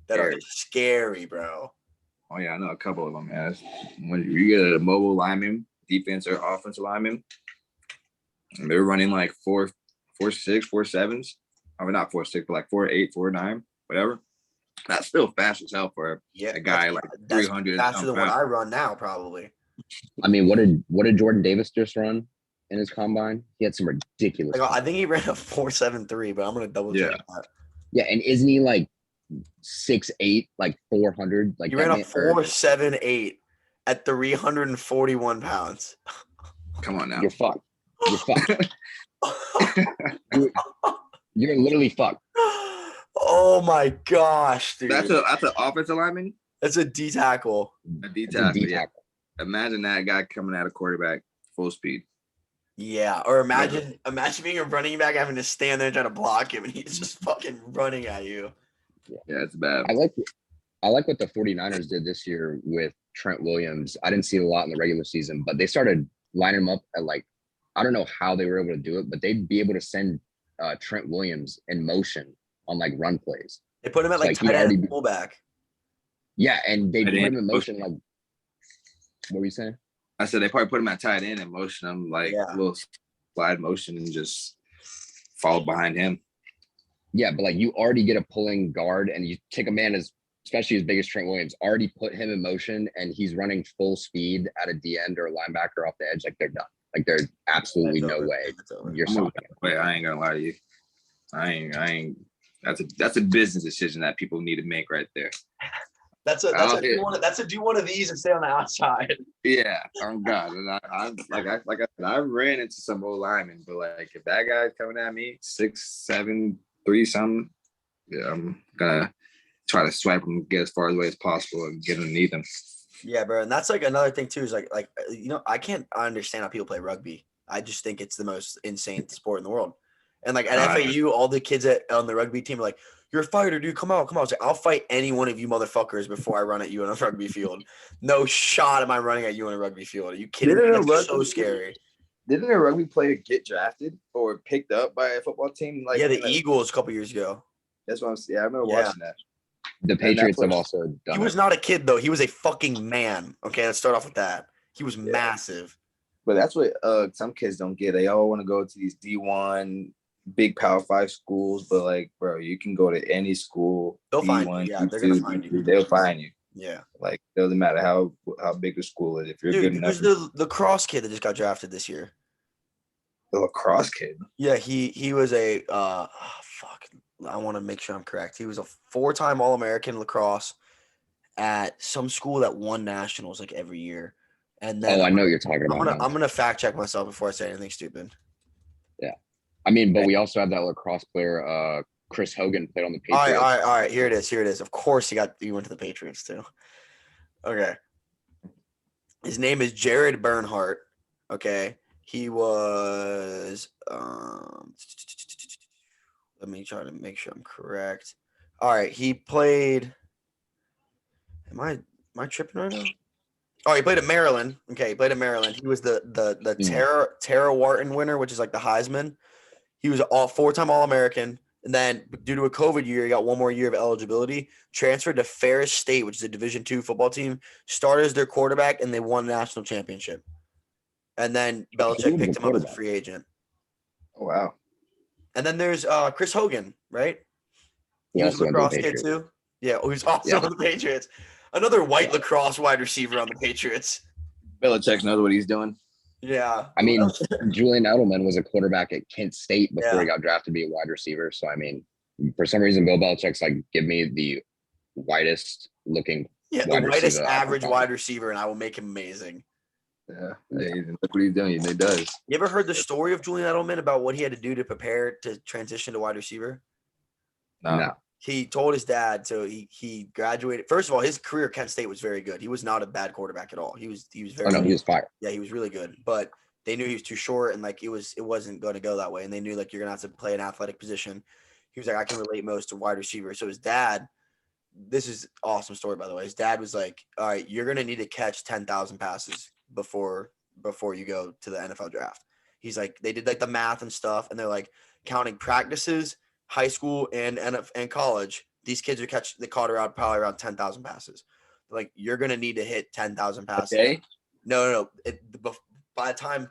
Are scary, bro. Oh yeah, I know a couple of them. Man, when you get a mobile lineman, defense or offensive lineman, and they're running like 4.6, 4.7s. I mean, not 4.6, but like 4.8, 4.9, whatever. That's still fast as hell for a guy like 300. Faster than what I run now, probably. I mean, what did Jordan Davis just run in his combine? He had some ridiculous. Like, I think he ran a 4.73, but I'm gonna double check that. Yeah, and isn't he like 6'8", like 400? Like he ran a 4.78 at 341 pounds. Come on now, you're fucked. You're fucked. You're literally fucked. Oh my gosh, dude! That's an offensive lineman. That's a D tackle. A D tackle. Yeah. Imagine that guy coming out of quarterback full speed. Yeah, or imagine being a running back having to stand there and try to block him, and he's just fucking running at you. Yeah, it's bad. I like what the 49ers did this year with Trent Williams. I didn't see it a lot in the regular season, but they started lining him up at like, I don't know how they were able to do it, but they'd be able to send Trent Williams in motion on like run plays. They put him at like tight end fullback. Yeah, and they put him in motion like. What were you saying? I said they probably put him at tight end and motion him like a little slide motion and just follow behind him. Yeah, but like you already get a pulling guard and you take a man especially as big as Trent Williams, already put him in motion and he's running full speed at a D end or a linebacker off the edge. Like they're done. Like there's absolutely no way you're stopping him. Wait, I ain't gonna lie to you. I ain't. That's a business decision that people need to make right there. That's a do one of these and stay on the outside. Yeah, oh God. And I ran into some old linemen, but like if that guy's coming at me 6'7", 3 something, yeah, I'm gonna try to swipe him, get as far away as possible, and get underneath him. Yeah, bro, and that's like another thing too. Is like I can't understand how people play rugby. I just think it's the most insane sport in the world. And like at FAU, all the kids on the rugby team are like, "You're a fighter, dude. Come on." I was like, "I'll fight any one of you motherfuckers before I run at you on a rugby field. No shot am I running at you on a rugby field. Are you kidding me? That's so scary." Didn't a rugby player get drafted or picked up by a football team? Like the Eagles a couple years ago. That's what I'm saying. I remember watching that. The Patriots have also done. He was not a kid though. He was a fucking man. Okay, let's start off with that. He was massive. But that's what some kids don't get. They all want to go to these D1 big Power 5 schools, but like, bro, you can go to any school. They'll find you. Yeah, they're gonna find you. They'll find you. Yeah. Like, doesn't matter how big the school is. If you're good enough. There's the lacrosse kid that just got drafted this year. The lacrosse kid. Yeah, he was a I want to make sure I'm correct. He was a 4-time All-American lacrosse at some school that won nationals like every year. And then I know what you're talking about. I'm gonna fact check myself before I say anything stupid. Yeah. I mean, but we also had that lacrosse player, Chris Hogan, played on the Patriots. All right. Here it is. Of course, he went to the Patriots too. Okay. His name is Jared Bernhardt. Okay. He was. Let me try to make sure I'm correct. All right. He played. Am I tripping right now? Oh, he played at Maryland. Okay, he played at Maryland. He was the Tara Wharton winner, which is like the Heisman. He was 4-time All-American, and then due to a COVID year, he got one more year of eligibility. Transferred to Ferris State, which is a Division II football team. Started as their quarterback, and they won the national championship. And then Belichick picked him up as a free agent. Oh wow! And then there's Chris Hogan, right? He was a lacrosse kid too. Yeah, who's also on the Patriots. Another white lacrosse wide receiver on the Patriots. Belichick knows what he's doing. Yeah. I mean, Julian Edelman was a quarterback at Kent State before he got drafted to be a wide receiver. So, I mean, for some reason, Bill Belichick's like, give me the whitest looking the whitest average wide receiver, and I will make him amazing. Yeah. Look what he's doing. He does. You ever heard the story of Julian Edelman about what he had to do to prepare to transition to wide receiver? No. he told his dad. So he graduated. First of all, his career at Kent State was very good. He was not a bad quarterback at all. He was Oh very no, good. he was fire. Yeah, he was really good. But they knew he was too short and like it wasn't going to go that way. And they knew like you're gonna have to play an athletic position. He was like, I can relate most to wide receiver. So his dad, this is awesome story by the way. His dad was like, all right, you're gonna need to catch 10,000 passes before you go to the NFL draft. He's like, they did like the math and stuff, and they're like counting practices, high school and college. These kids they caught probably around 10,000 passes. Like you're gonna need to hit 10,000 passes. Okay. No. By the time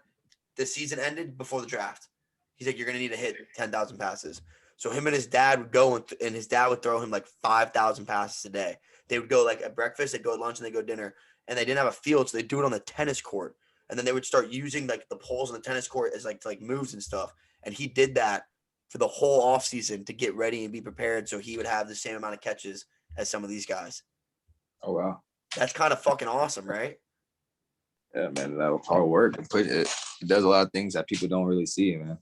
the season ended, before the draft, he's like, you're gonna need to hit 10,000 passes. So him and his dad would go and his dad would throw him like 5,000 passes a day. They would go like at breakfast, they'd go at lunch, and they'd go dinner. And they didn't have a field, so they'd do it on the tennis court. And then they would start using like the poles on the tennis court as like moves and stuff. And he did that for the whole offseason to get ready and be prepared so he would have the same amount of catches as some of these guys. Oh wow. That's kind of fucking awesome, right? Yeah, man, that was hard work. It does a lot of things that people don't really see, man.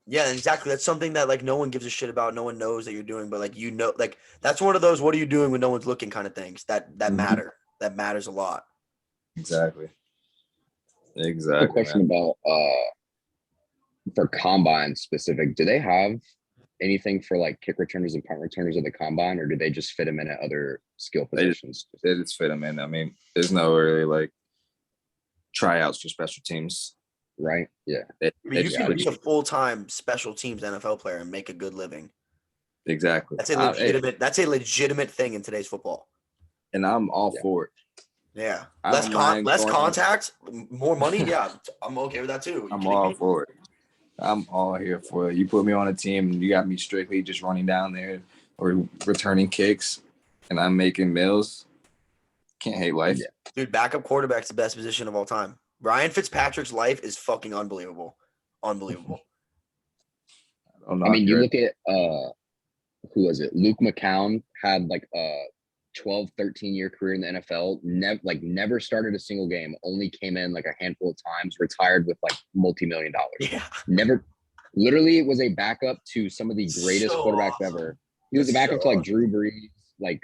Yeah, exactly. That's something that like no one gives a shit about. No one knows that you're doing, but like like that's one of those "what are you doing when no one's looking" kind of things that matter. That matters a lot. Exactly. A question about for combine specific. Do they have anything for like kick returners and punt returners at the combine, or do they just fit them in at other skill positions? They just fit them in. I mean, there's no really like tryouts for special teams. Right. Yeah. You can be a full-time special teams NFL player and make a good living. Exactly. That's a legitimate thing in today's football. And I'm all for it. Yeah. Less contact, more money. Yeah. I'm okay with that too. I'm all for it. I'm all here for it. You put me on a team and you got me strictly just running down there or returning kicks and I'm making meals. Can't hate life. Yeah. Dude, backup quarterback's the best position of all time. Ryan Fitzpatrick's life is fucking unbelievable. Unbelievable. I mean, you look at who was it? Luke McCown had like a 12, 13-year career in the NFL, never started a single game, only came in like a handful of times, retired with like multi-million dollars. Yeah. Never literally was a backup to some of the greatest quarterbacks ever. He was a backup to like Drew Brees, like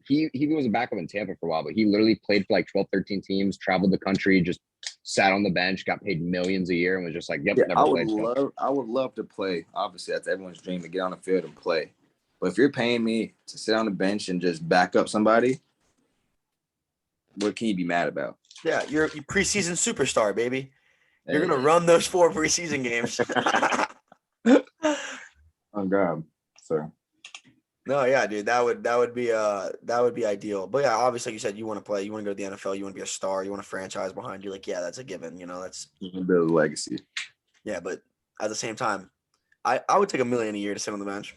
he was a backup in Tampa for a while, but he literally played for like 12, 13 teams, traveled the country, just sat on the bench, got paid millions a year, and was just like, yep, never played. I would love to play. Obviously, that's everyone's dream to get on the field and play. But if you're paying me to sit on the bench and just back up somebody, what can you be mad about? Yeah, you're a preseason superstar, baby. You're gonna run those 4 preseason games. Oh God, sir. No, yeah, dude, that would be ideal. But yeah, obviously, like you said, you want to play, you want to go to the NFL, you want to be a star, you want a franchise behind you. Like, yeah, that's a given. You know, that's build a legacy. Yeah, but at the same time, I would take $1 million a year to sit on the bench.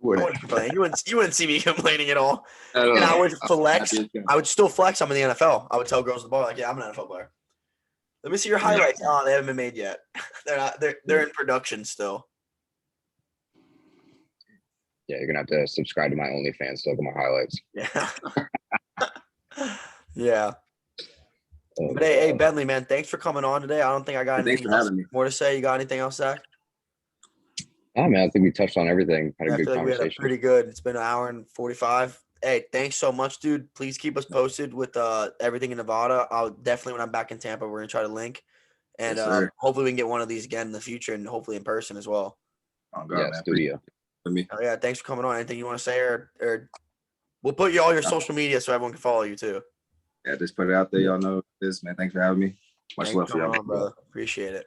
I wouldn't complain. You wouldn't see me complaining at all. I would flex. I would still flex. I'm in the NFL. I would tell girls at the bar, like, yeah, I'm an NFL player. Let me see your highlights. Oh, they haven't been made yet. They're not. They're in production still. Yeah, you're gonna have to subscribe to my OnlyFans to look at my highlights. Yeah. Yeah. But hey, Bentlee, man, thanks for coming on today. I don't think I got anything else more to say. You got anything else, Zach? Oh man, I think we touched on everything. Had a good conversation. We had pretty good. It's been an hour and 45. Hey, thanks so much, dude. Please keep us posted with everything in Nevada. I'll definitely, when I'm back in Tampa, we're gonna try to link, and hopefully we can get one of these again in the future, and hopefully in person as well. Oh God, man. Studio. Oh, yeah, thanks for coming on. Anything you want to say, or we'll put all your social media so everyone can follow you too. Yeah, just put it out there. Y'all know this, man. Thanks for having me. Much love for y'all, brother. Appreciate it.